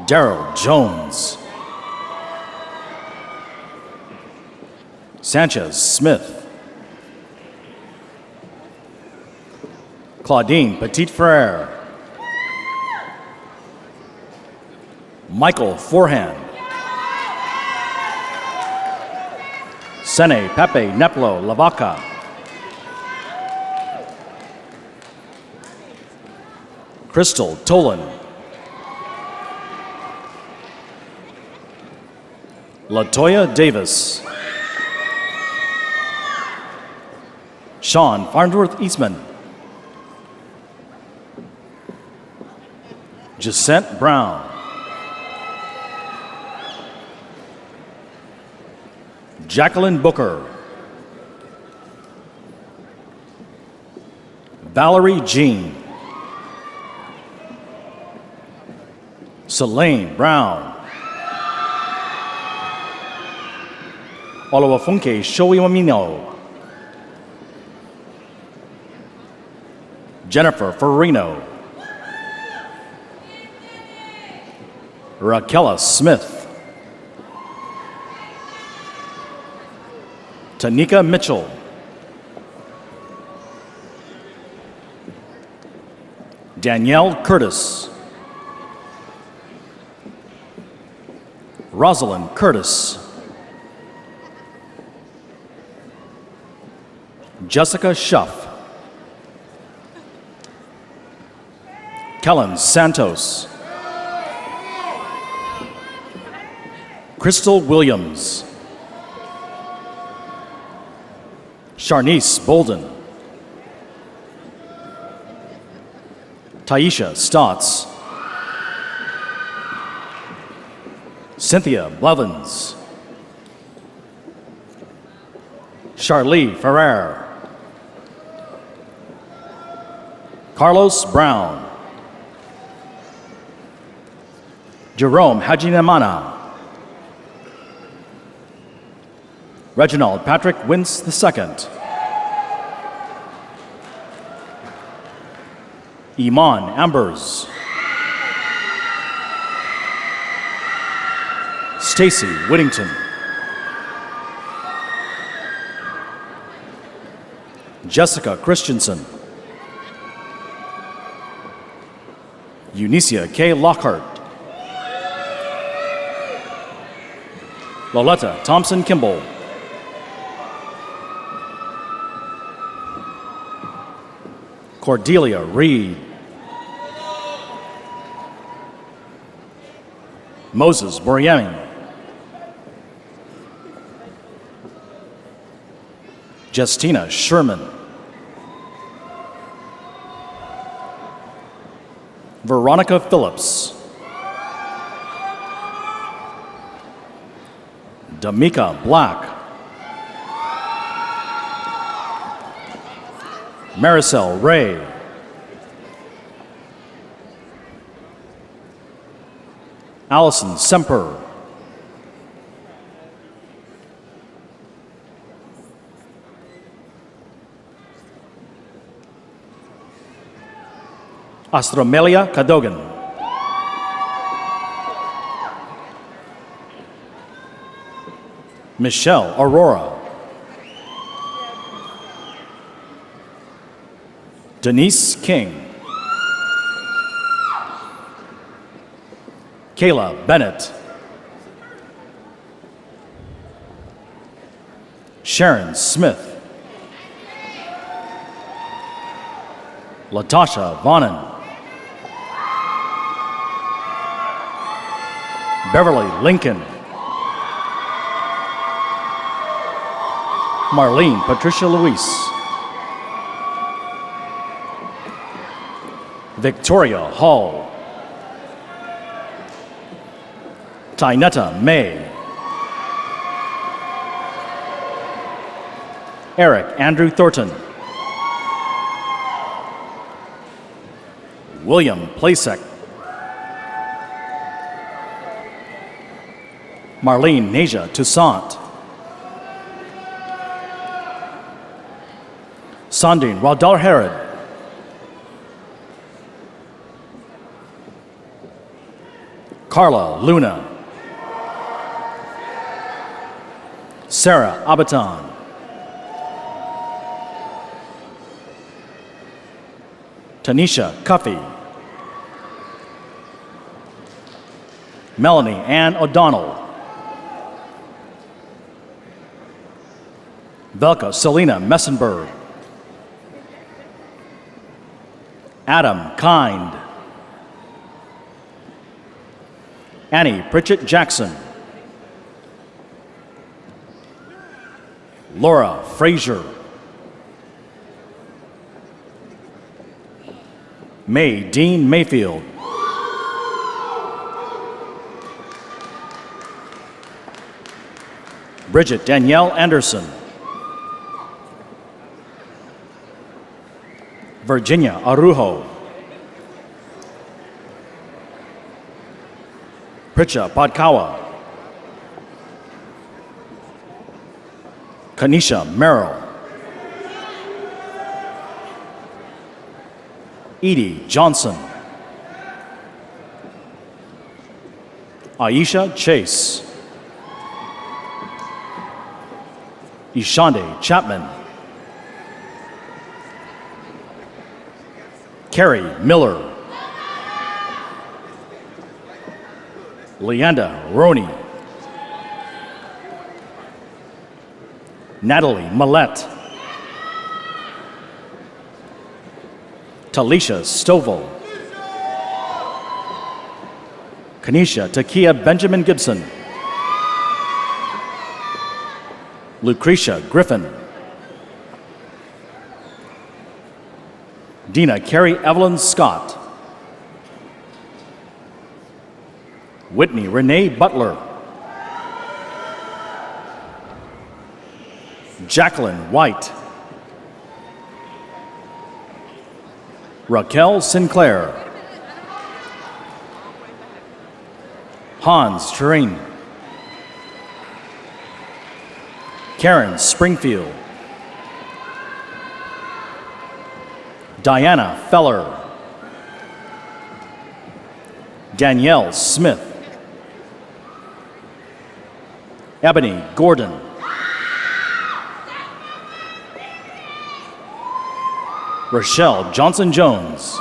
Daryl Jones. Sanchez Smith. Claudine Petit Frere. Michael Forehand. Sene Pepe Neplo Lavaca. Crystal Tolan. Latoya Davis. Sean Farnsworth Eastman. Jacent Brown. Jacqueline Booker. Valerie Jean. Selene Brown. Olawafunke Showiwamino. Jennifer Farino. Raquela Smith. Tanika Mitchell. Danielle Curtis. Rosalind Curtis. Jessica Schuff. Kellen Santos. Crystal Williams. Sharnice Bolden. Taisha Stotts. Cynthia Blevins. Charlie Ferrer. Carlos Brown. Jerome Hajinamana. Reginald Patrick Wintz II. Iman Ambers. Stacy Whittington. Jessica Christensen. Eunicia K. Lockhart. Loletta Thompson Kimball. Cordelia Reed. Moses Boryami. Justina Sherman. Veronica Phillips. Damika Black. Maricel Ray. Allison Semper. Astromelia Cadogan. Michelle Aurora. Denise King. Kayla Bennett. Sharon Smith. Latasha Vonnen. Beverly Lincoln. Marlene Patricia Luis. Victoria Hall. Tainetta May. Eric Andrew Thornton. William Plasek. Marlene Nasia Toussaint. Sandine Raudal Herod. Carla Luna. Sarah Abaton. Tanisha Cuffey. Melanie Ann O'Donnell. Velka Selena Messenberg. Adam Kind. Annie Pritchett Jackson. Laura Frazier. May Dean Mayfield. Bridget Danielle Anderson. Virginia Arujo. Pricha Podkawa. Kanisha Merrill. Edie Johnson. Aisha Chase. Ishande Chapman. Carrie Miller. Leanda Roney. Natalie Millette. Talisha Stovall. Kanisha Takia Benjamin Gibson. Lucretia Griffin. Dina Carrie Evelyn Scott. Whitney Renee Butler. Jacqueline White. Raquel Sinclair. Hans Turin. Karen Springfield. Diana Feller. Danielle Smith. Ebony Gordon. Rochelle Johnson-Jones.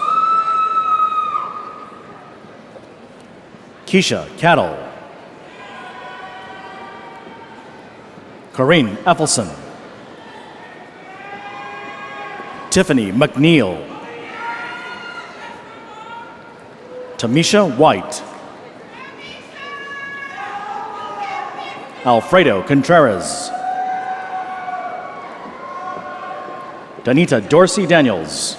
Keisha Cattle. Corinne Effelson. Tiffany McNeil. Tamisha White. Alfredo Contreras. Danita Dorsey Daniels.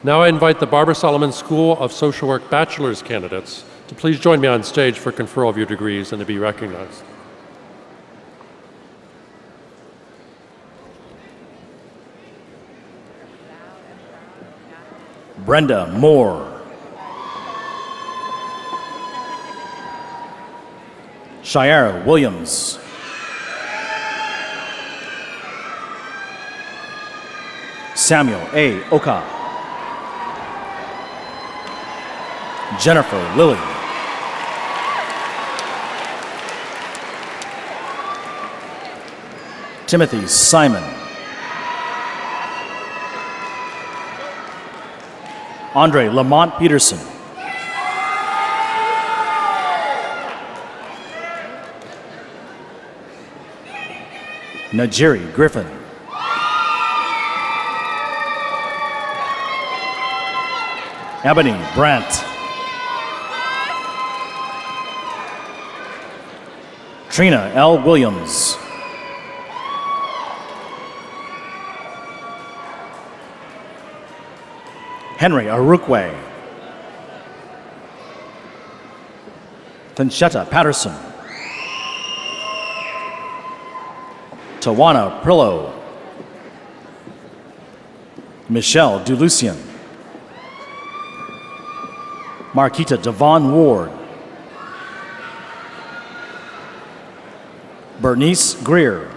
Now I invite the Barbara Solomon School of Social Work Bachelor's candidates to please join me on stage for conferral of your degrees and to be recognized. Brenda Moore. Shira Williams. Samuel A. Oka. Jennifer Lilly. Timothy Simon. Andre Lamont Peterson. Najiri Griffin. Ebony Brandt. Trina L. Williams. Henry Arukwe. Tanchetta Patterson. Tawana Prillo. Michelle Dulucian. Marquita Devon Ward. Bernice Greer.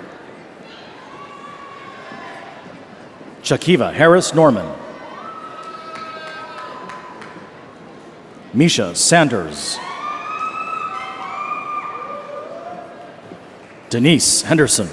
Shakiva Harris Norman. Misha Sanders. Denise Henderson.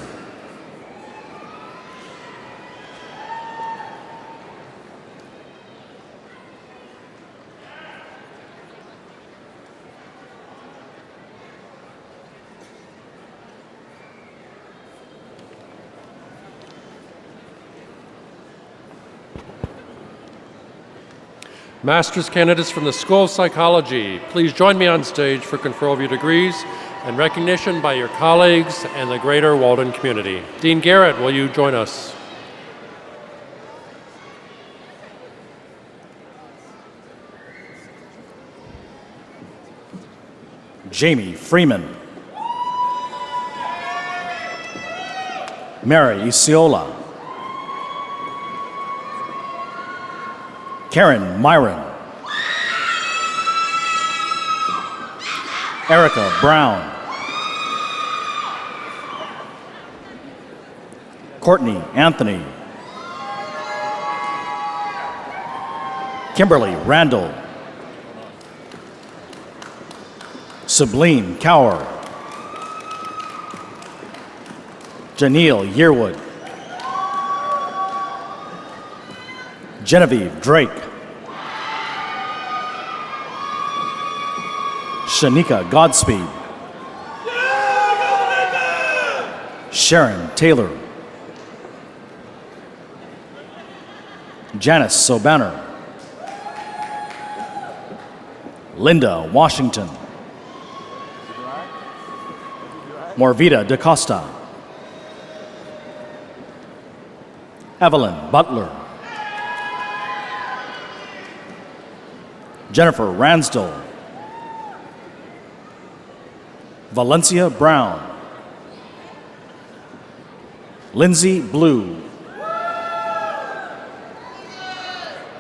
Master's candidates from the School of Psychology, please join me on stage for conferral of your degrees and recognition by your colleagues and the greater Walden community. Dean Garrett, will you join us? Jamie Freeman. Mary Isiola. Karen Myron. Erica Brown. Courtney Anthony. Kimberly Randall. Sublime Cower. Janelle Yearwood. Genevieve Drake. Shanika Godspeed. Sharon Taylor. Janice Sobanner. Linda Washington. Morvita DaCosta. Evelyn Butler. Jennifer Ransdell. Valencia Brown. Lindsay Blue.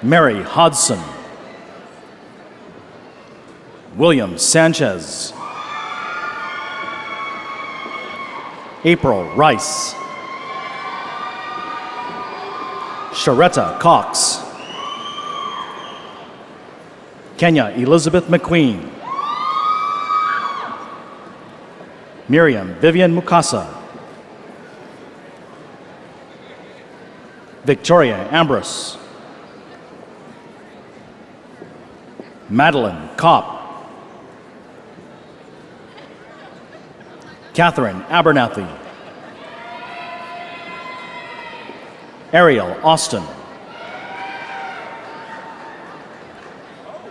Mary Hodson. William Sanchez. April Rice. Sharetta Cox. Kenya Elizabeth McQueen. Miriam Vivian Mukasa. Victoria Ambrose. Madeline Kopp. Catherine Abernathy. Ariel Austin.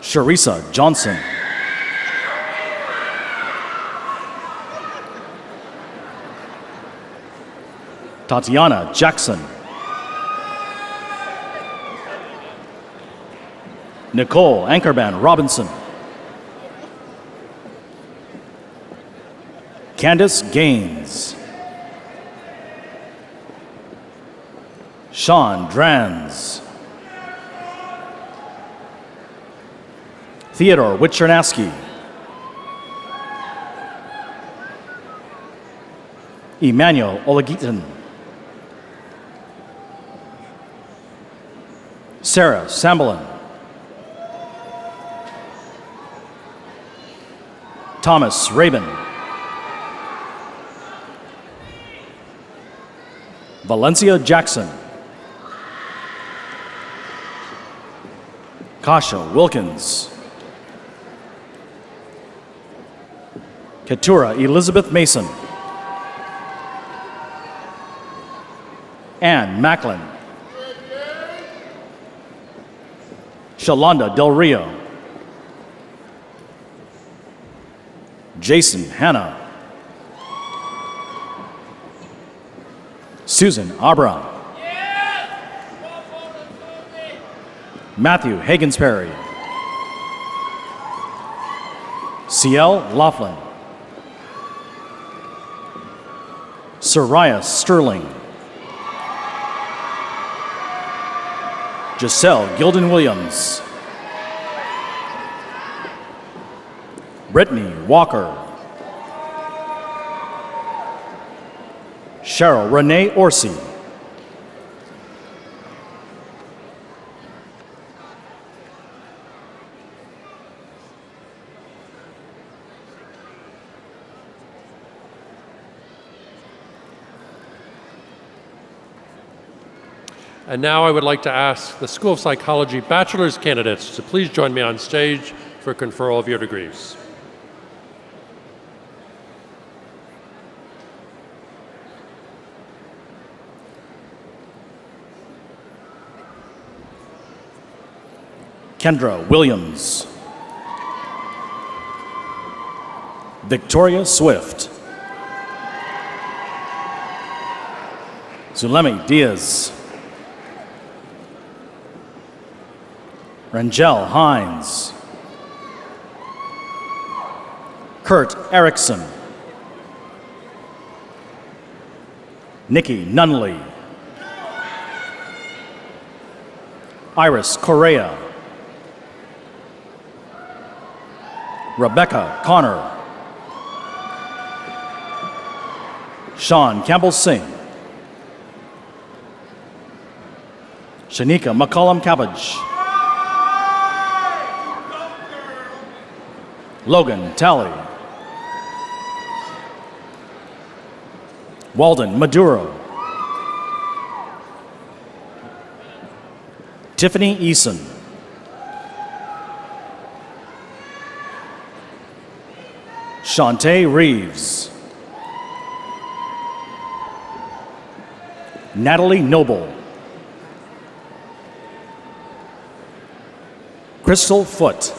Sharissa Johnson. Tatiana Jackson. Nicole Anchorman Robinson. Candace Gaines. Sean Drans. Theodore Witchernaski. Emmanuel Olagitan. Sarah Sambalin. Thomas Rabin. Valencia Jackson. Kasha Wilkins. Keturah Elizabeth Mason. Ann Macklin. Shalonda Del Rio. Jason Hanna. Susan Abram. Matthew Hagensperry. Ciel Laughlin. Soraya Sterling. Giselle Gilden Williams. Brittany Walker. Cheryl Renee Orsi. And now I would like to ask the School of Psychology bachelor's candidates to please join me on stage for conferral of your degrees. Kendra Williams. Victoria Swift. Zulemi Diaz. Rangel Hines. Kurt Erickson. Nikki Nunley. Iris Correa. Rebecca Connor. Sean Campbell Singh. Shanika McCollum Cabbage. Logan Talley. Walden Maduro. Tiffany Eason. Shantae Reeves. Natalie Noble. Crystal Foote.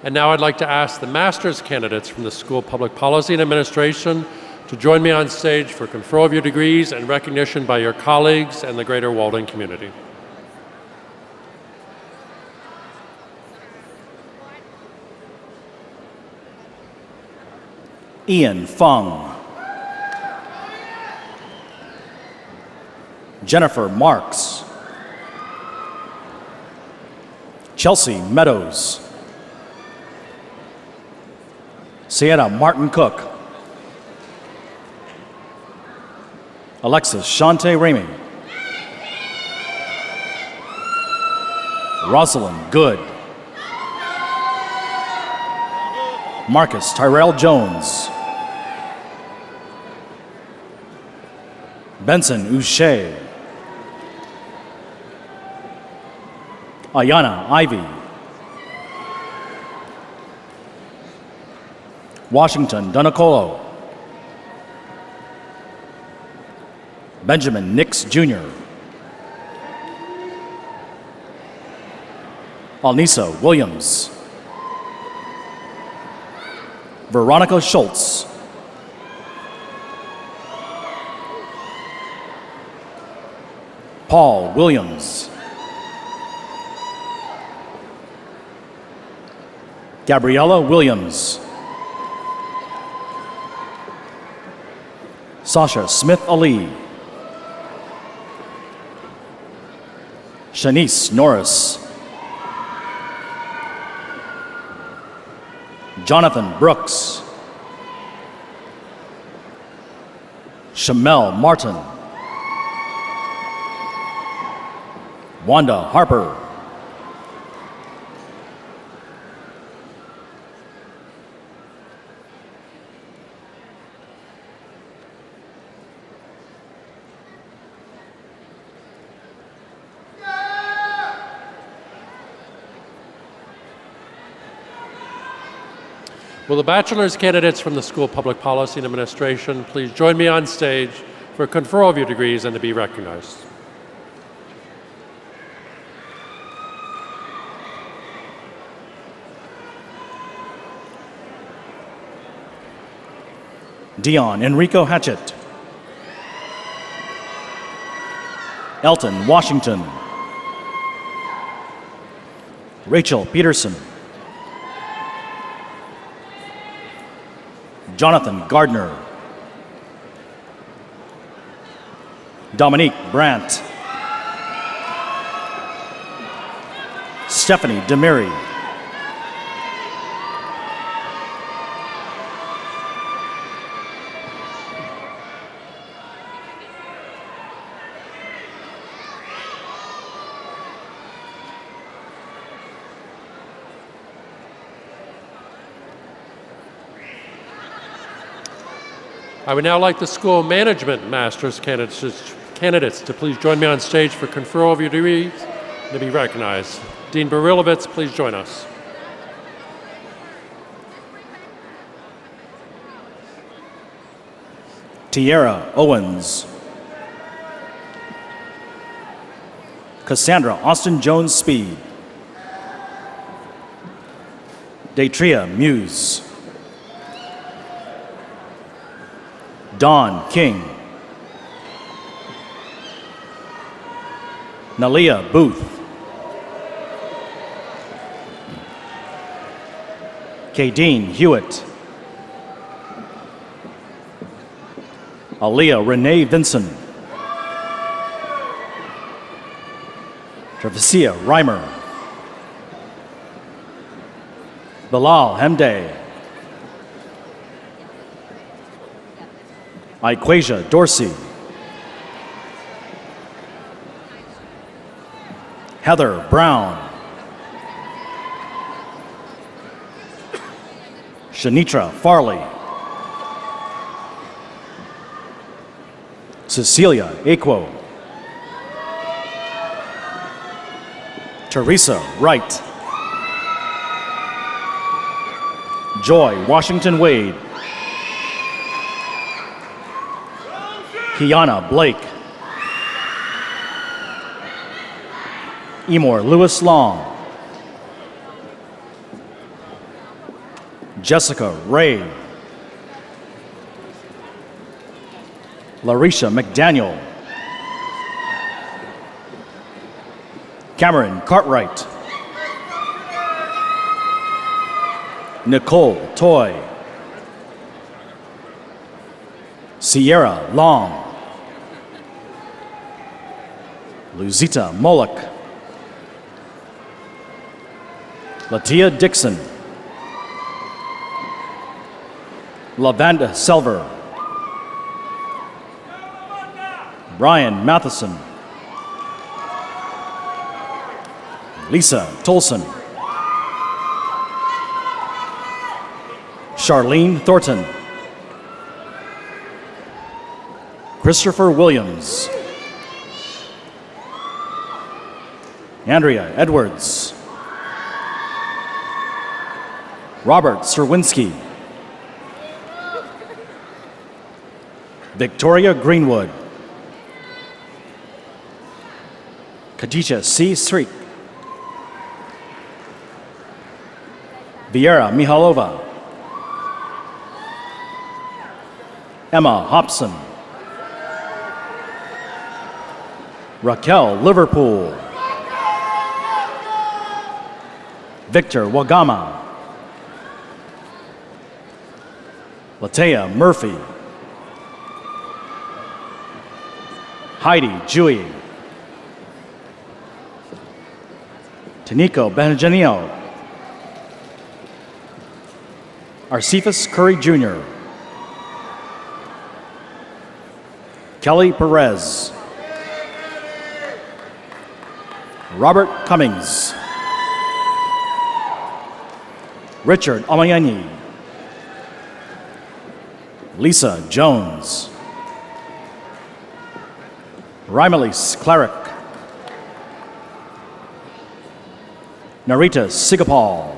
And now I'd like to ask the master's candidates from the School of Public Policy and Administration to join me on stage for conferral of your degrees and recognition by your colleagues and the greater Walden community. Ian Fung. Jennifer Marks. Chelsea Meadows. Sienna Martin Cook. Alexis Shante Ramey. Rosalind Good. Marcus Tyrell Jones. Benson Uche. Ayana Ivy. Washington Donacolo. Benjamin Nix Jr. Alnisa Williams. Veronica Schultz. Paul Williams. Gabriella Williams. Sasha Smith Ali. Shanice Norris. Jonathan Brooks. Shamel Martin. Wanda Harper. Will the bachelor's candidates from the School of Public Policy and Administration please join me on stage for conferral of your degrees and to be recognized. Dion Enrico Hatchett. Elton Washington. Rachel Peterson. Jonathan Gardner. Dominique Brandt. Stephanie Demiri. I would now like the School Management Master's candidates to please join me on stage for conferral of your degrees and to be recognized. Dean Barilovitz, please join us. Tierra Owens. Cassandra Austin Jones Speed. Datria Muse. Dawn King. Nalia Booth. Kadeen Hewitt. Aaliyah Renee Vinson. Travesia Reimer. Bilal Hemday. Iquasia Dorsey. Heather Brown. Shanitra Farley. Cecilia Aquo. Teresa Wright. Joy Washington Wade. Kiana Blake. Emor Lewis Long. Jessica Ray. Larisha McDaniel. Cameron Cartwright. Nicole Toy. Sierra Long. Luzita Moloch. Latia Dixon. Lavanda Selver. Brian Matheson. Lisa Tolson. Charlene Thornton. Christopher Williams. Andrea Edwards. Robert Serwinski. Victoria Greenwood. Khadija C. Sreek. Viera Mihalova. Emma Hobson. Raquel Liverpool. Victor Wagama. Latea Murphy. Heidi Jui. Taniko Benjanio. Arcephus Curry Jr. Kelly Perez. Robert Cummings. Richard Amayani. Lisa Jones. Rimelis Cleric. Narita Sigapal.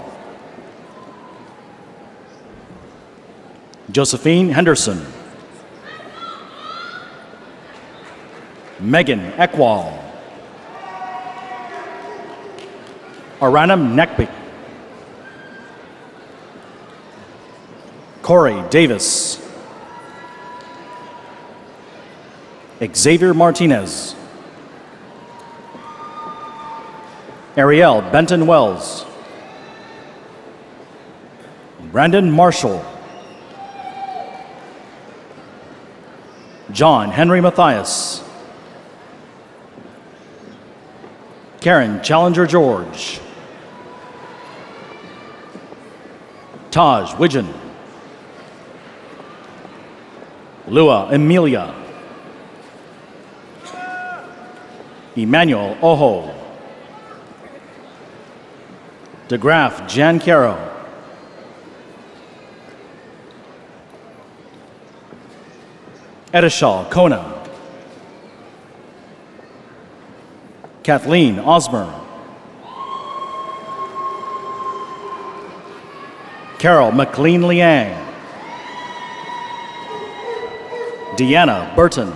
Josephine Henderson. Megan Ekwal. Aranam Nekbik. Corey Davis. Xavier Martinez. Ariel Benton Wells. Brandon Marshall. John Henry Matthias. Karen Challenger George. Taj Widgeon. Lua Emilia. Emmanuel Oho. DeGraff Jan Caro. Edishaw Kona, Kathleen Osmer, Carol McLean Liang, Deanna Burton,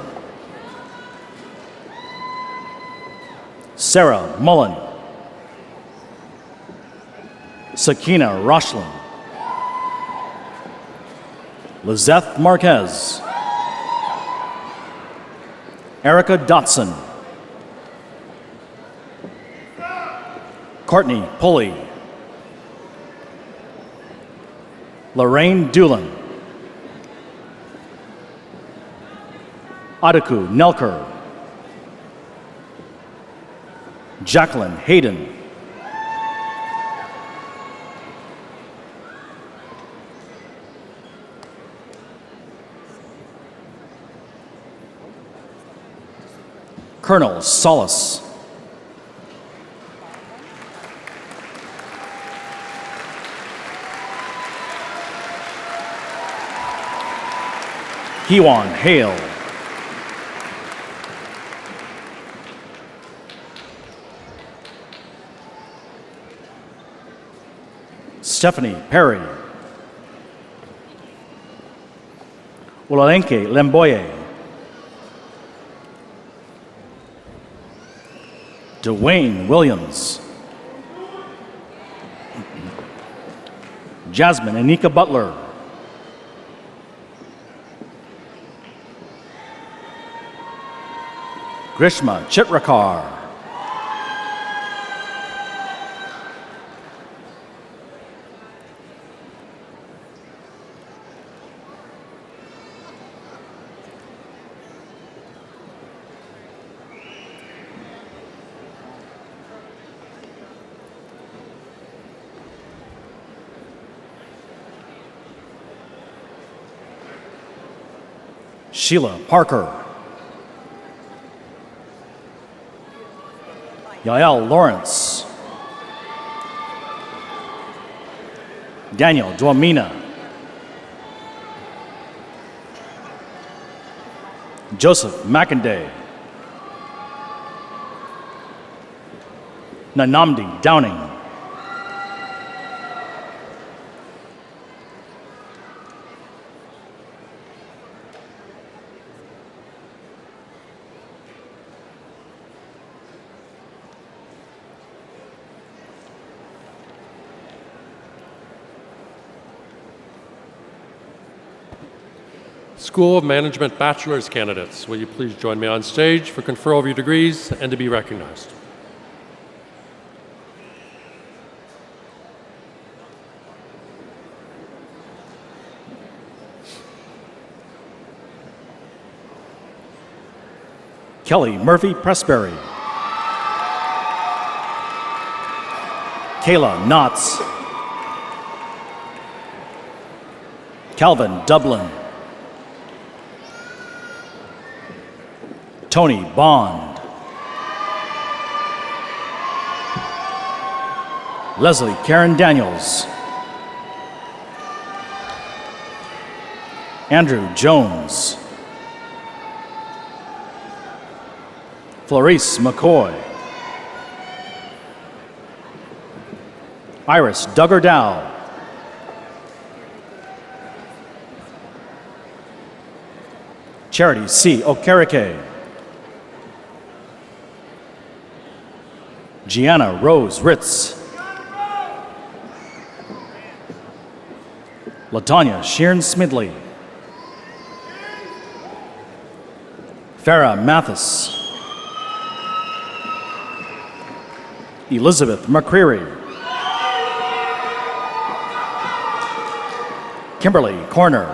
Sarah Mullen, Sakina Roshlin, Lizeth Marquez, Erica Dotson, Courtney Pulley, Lorraine Doolan, Adaku Nelker, Jacqueline Hayden, Colonel Solace, Hewan Hale, Stephanie Perry, Ulalenke Lemboye, Dwayne Williams, Jasmine Anika Butler, Grishma Chitrakar, Sheila Parker, Yael Lawrence, Daniel Duamina, Joseph McInday, Nanamdi Downing, School of Management bachelor's candidates, will you please join me on stage for conferral of your degrees and to be recognized? Kelly Murphy Pressberry, Kayla Knotts, Calvin Dublin, Tony Bond, Leslie Karen Daniels, Andrew Jones, Clarice McCoy, Iris Duggar Dow, Charity C. Okereke, Gianna Rose Ritz, Latanya Sheeran Smidley, Farah Mathis, Elizabeth McCreary, Kimberly Corner,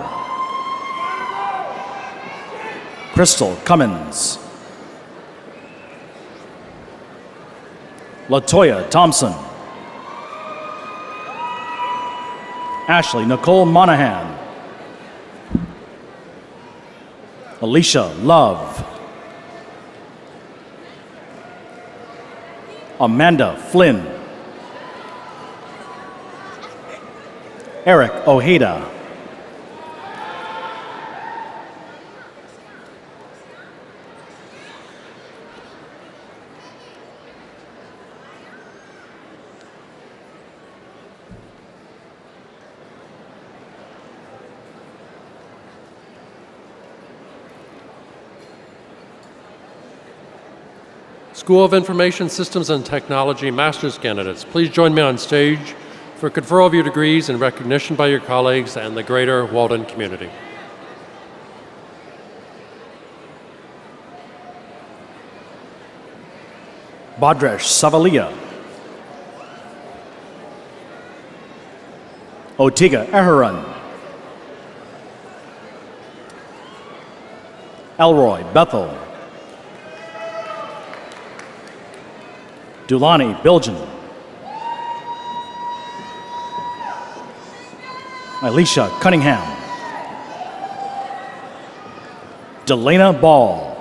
Crystal Cummins, Latoya Thompson, Ashley Nicole Monahan, Alicia Love, Amanda Flynn, Eric Ojeda, School of Information Systems and Technology master's candidates, please join me on stage for conferral of your degrees and recognition by your colleagues and the greater Walden community. Badresh Savalia. Otiga Aharon. Elroy Bethel. Dulani Bilgen. Alicia Cunningham. Delana Ball.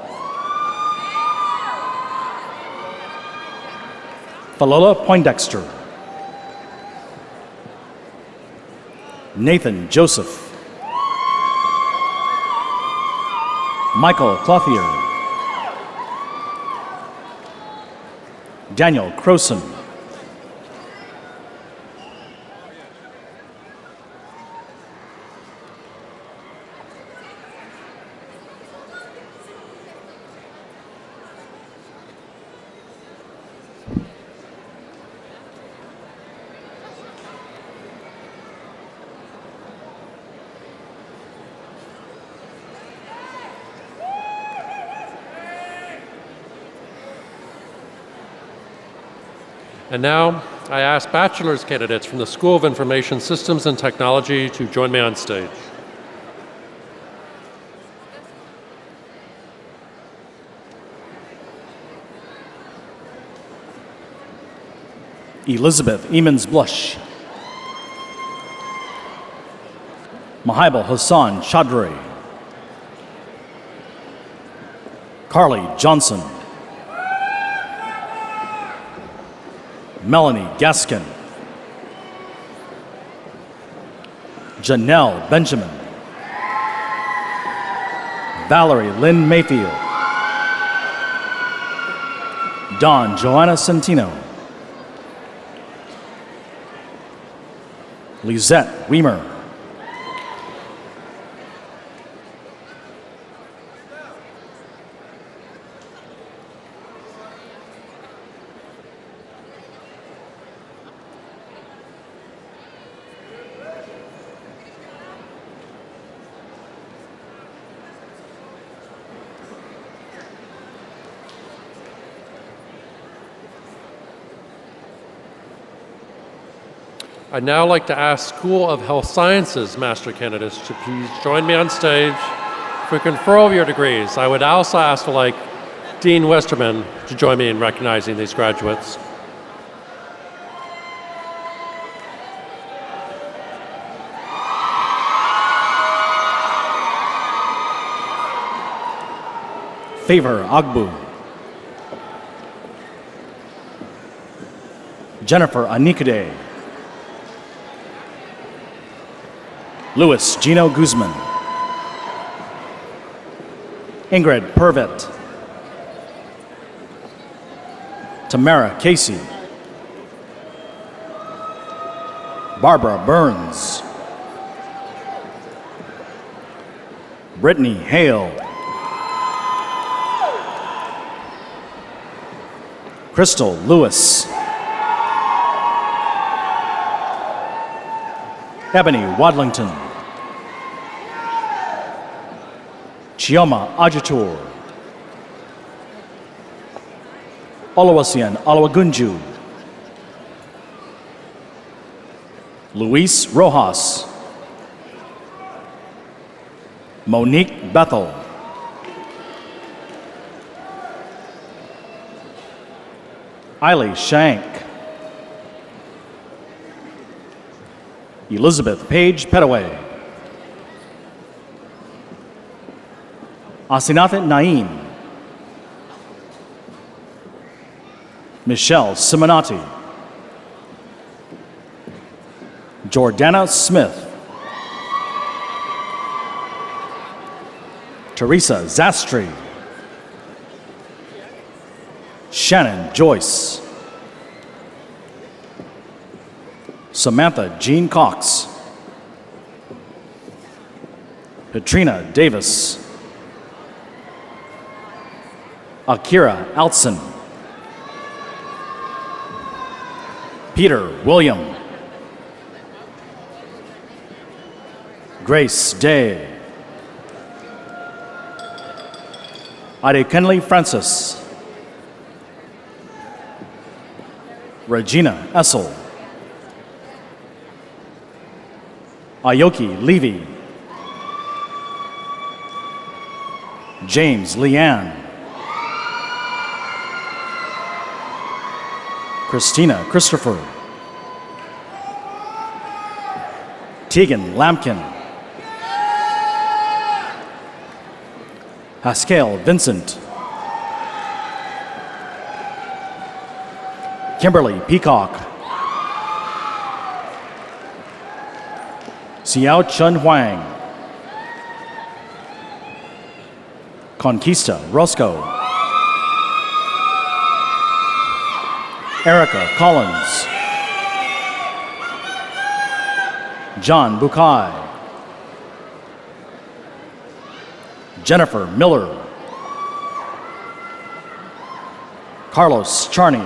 Falola Poindexter. Nathan Joseph. Michael Clothier. Daniel Croson. And now, I ask bachelor's candidates from the School of Information Systems and Technology to join me on stage. Elizabeth Emons Blush. Mahibal Hassan Chaudhry. Carly Johnson. Melanie Gaskin. Janelle Benjamin. Valerie Lynn Mayfield. Dawn Joanna Centino. Lisette Weimer. I'd now like to ask School of Health Sciences master candidates to please join me on stage for conferral of your degrees. I would also ask Dean Westerman to join me in recognizing these graduates. Favor Agbu. Jennifer Anikade. Luis Gino Guzman. Ingrid Pervet. Tamara Casey. Barbara Burns. Brittany Hale. Crystal Lewis. Ebony Wadlington. Chioma Ajatur. Olawasian Olawagunju. Luis Rojas. Monique Bethel. Eiley Shank. Elizabeth Page Petaway. Asinatha Naim. Michelle Simonati. Jordana Smith. Teresa Zastri. Shannon Joyce. Samantha Jean Cox. Katrina Davis. Akira Altson. Peter William. Grace Day. Adekunle Francis. Regina Essel. Ayoki Levy. James Leanne. Christina Christopher. Tegan Lampkin. Haskell Vincent. Kimberly Peacock. Xiao Chun Huang. Conquista Roscoe. Erica Collins. John Bukai. Jennifer Miller. Carlos Charney.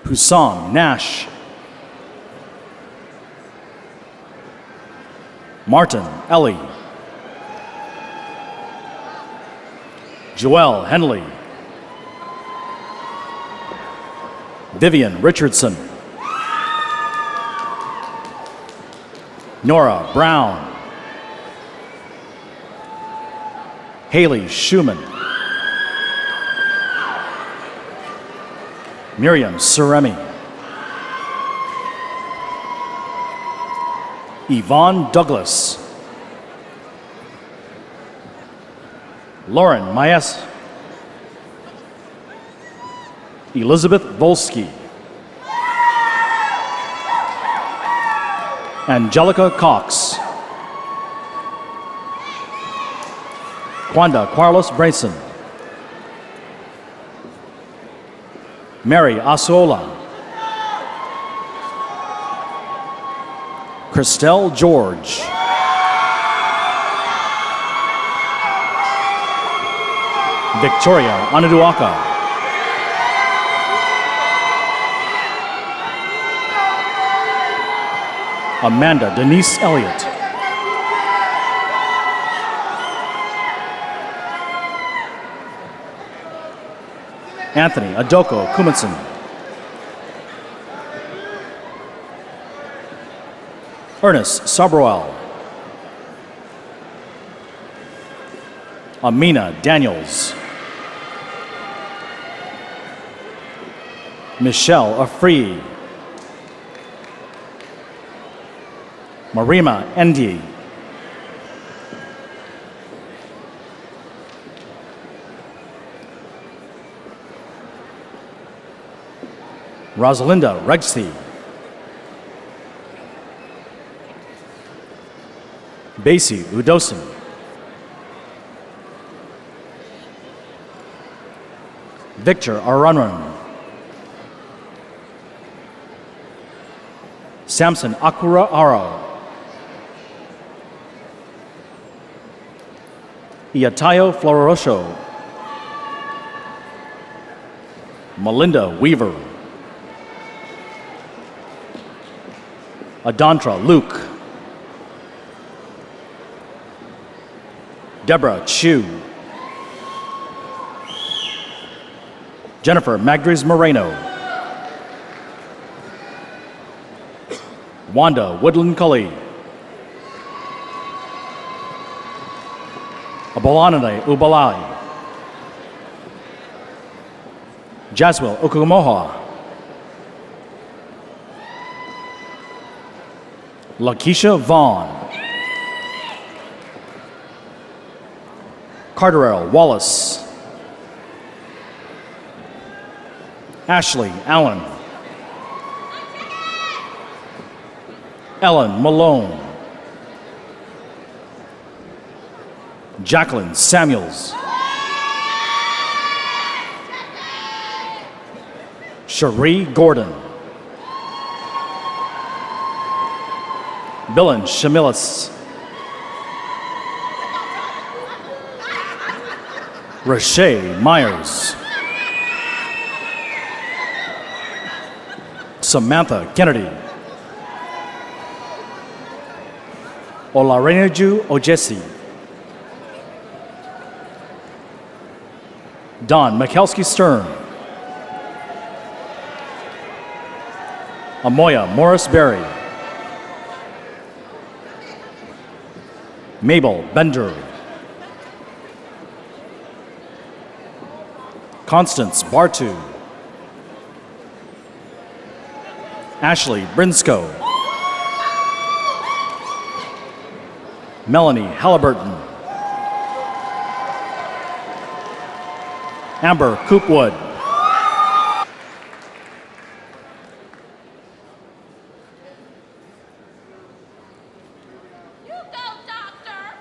Husam Nash. Martin Ellie. Joelle Henley. Vivian Richardson. Nora Brown. Haley Schumann. Miriam Suremi. Yvonne Douglas. Lauren Maes. Elizabeth Volsky. Angelica Cox. Kwanda Carlos Brayson. Mary Asuola. Christelle George. Victoria Anaduaka. Amanda Denise Elliott. Anthony Adoko Kumitson. Ernest Sabroel. Amina Daniels. Michelle Afri. Marima Endi. Rosalinda Regsty. Basie Udosin. Victor Aranran. Samson Akura Aro. Iatayo Florosho. Melinda Weaver. Adantra Luke. Deborah Chu. Jennifer Magdres Moreno. Wanda Woodland Cully. Abolanade Ubalai. Jaswell Okumoha. Lakeisha Vaughn. Carterell Wallace. Ashley Allen. Ellen Malone. Jacqueline Samuels. Cherie Gordon. Billen Shamilis. Rashay Myers. Samantha Kennedy. Olareniju Ojesi. Don Mikulski Stern. Amoya Morris Berry. Mabel Bender. Constance Bartu. Ashley Brinsko. Melanie Halliburton. Amber Coopwood. You go, doctor!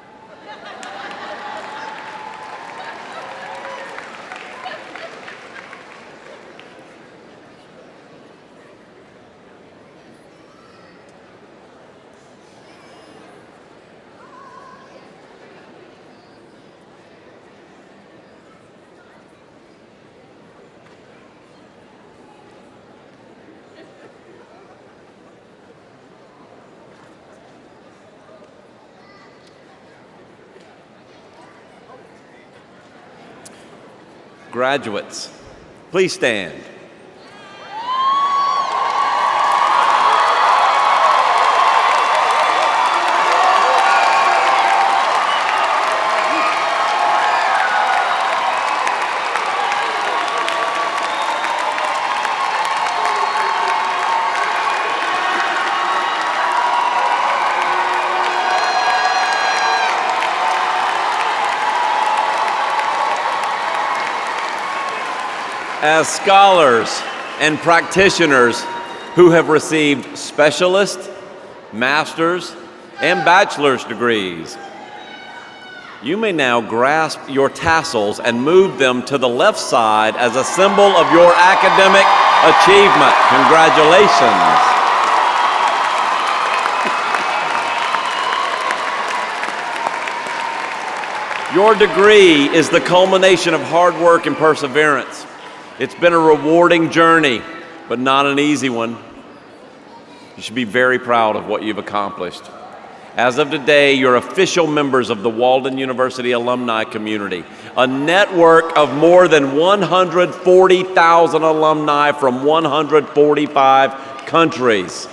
Graduates, please stand. As scholars and practitioners who have received specialist, master's, and bachelor's degrees, you may now grasp your tassels and move them to the left side as a symbol of your academic achievement. Congratulations. Your degree is the culmination of hard work and perseverance. It's been a rewarding journey, but not an easy one. You should be very proud of what you've accomplished. As of today, you're official members of the Walden University alumni community, a network of more than 140,000 alumni from 145 countries.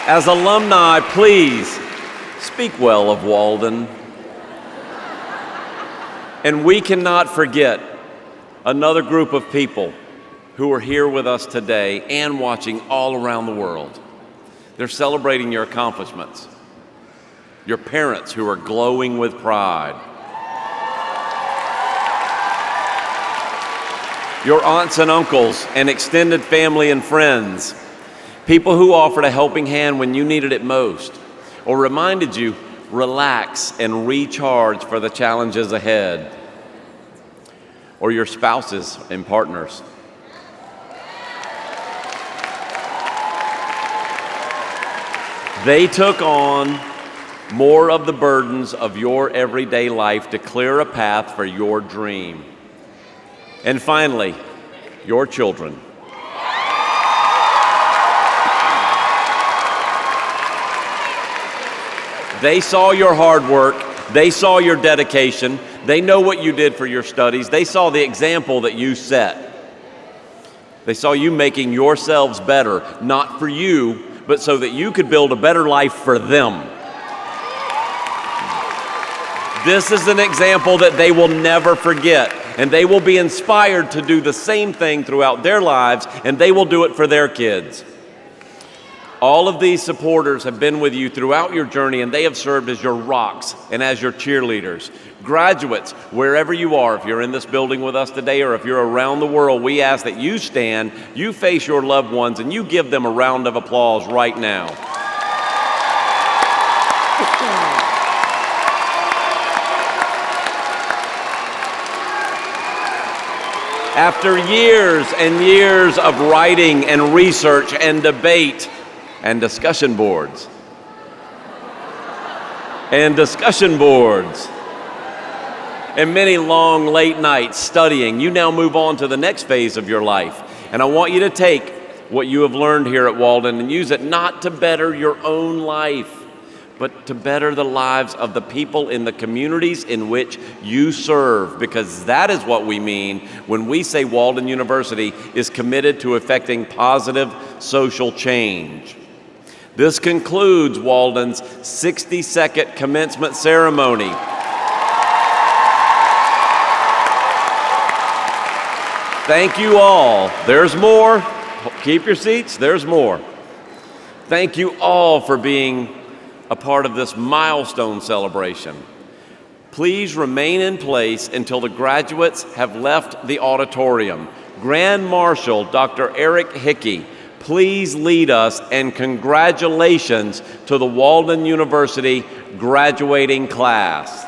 As alumni, please speak well of Walden. And we cannot forget another group of people who are here with us today and watching all around the world. They're celebrating your accomplishments. Your parents who are glowing with pride. Your aunts and uncles and extended family and friends. People who offered a helping hand when you needed it most, or reminded you, relax and recharge for the challenges ahead. Or your spouses and partners. They took on more of the burdens of your everyday life to clear a path for your dream. And finally, your children. They saw your hard work, they saw your dedication, they know what you did for your studies, they saw the example that you set. They saw you making yourselves better, not for you, but so that you could build a better life for them. This is an example that they will never forget, and they will be inspired to do the same thing throughout their lives, and they will do it for their kids. All of these supporters have been with you throughout your journey, and they have served as your rocks and as your cheerleaders. Graduates, wherever you are, if you're in this building with us today or if you're around the world, we ask that you stand, you face your loved ones, and you give them a round of applause right now. After years and years of writing and research and debate, and discussion boards. and many long late nights studying, you now move on to the next phase of your life. And I want you to take what you have learned here at Walden and use it not to better your own life, but to better the lives of the people in the communities in which you serve, because that is what we mean when we say Walden University is committed to effecting positive social change. This concludes Walden's 60-second commencement ceremony. Thank you all. There's more. Keep your seats. There's more. Thank you all for being a part of this milestone celebration. Please remain in place until the graduates have left the auditorium. Grand Marshal Dr. Eric Hickey, please lead us, and congratulations to the Walden University graduating class.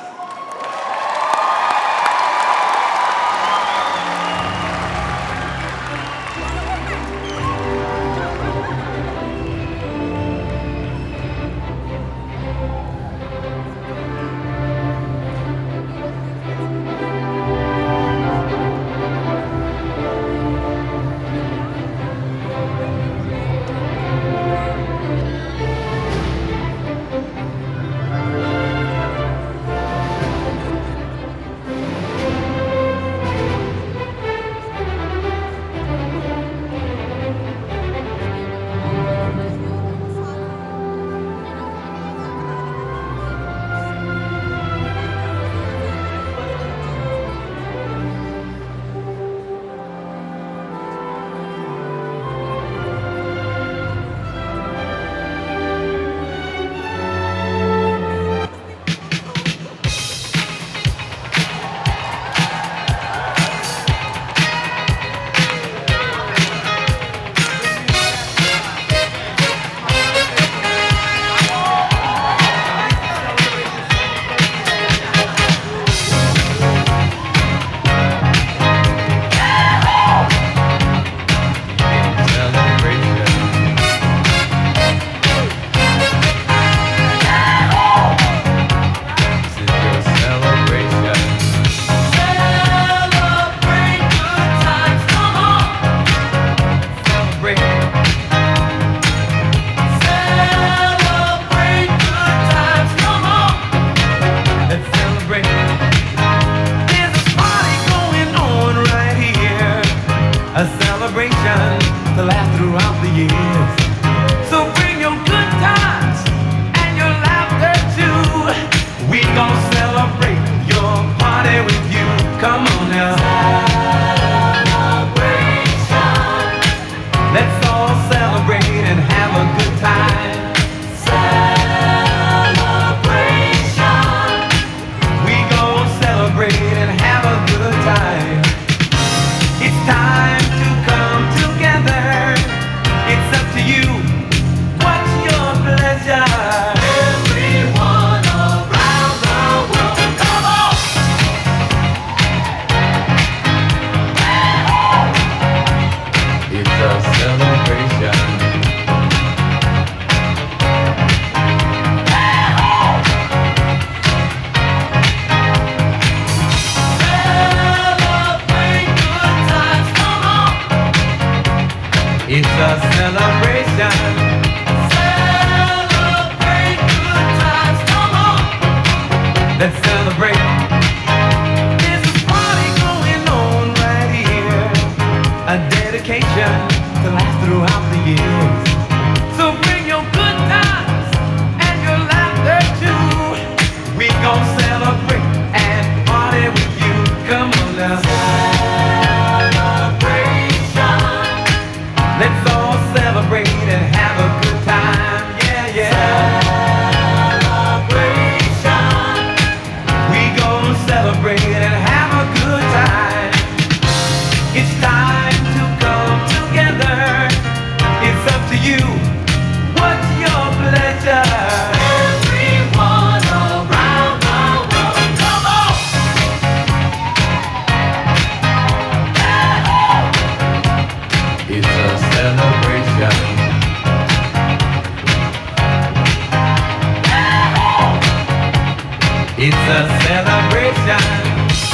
It's a celebration.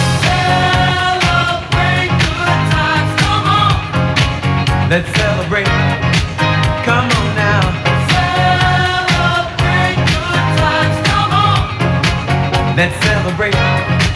Let's celebrate. Come on now. Celebrate good times. Come on. Let's celebrate.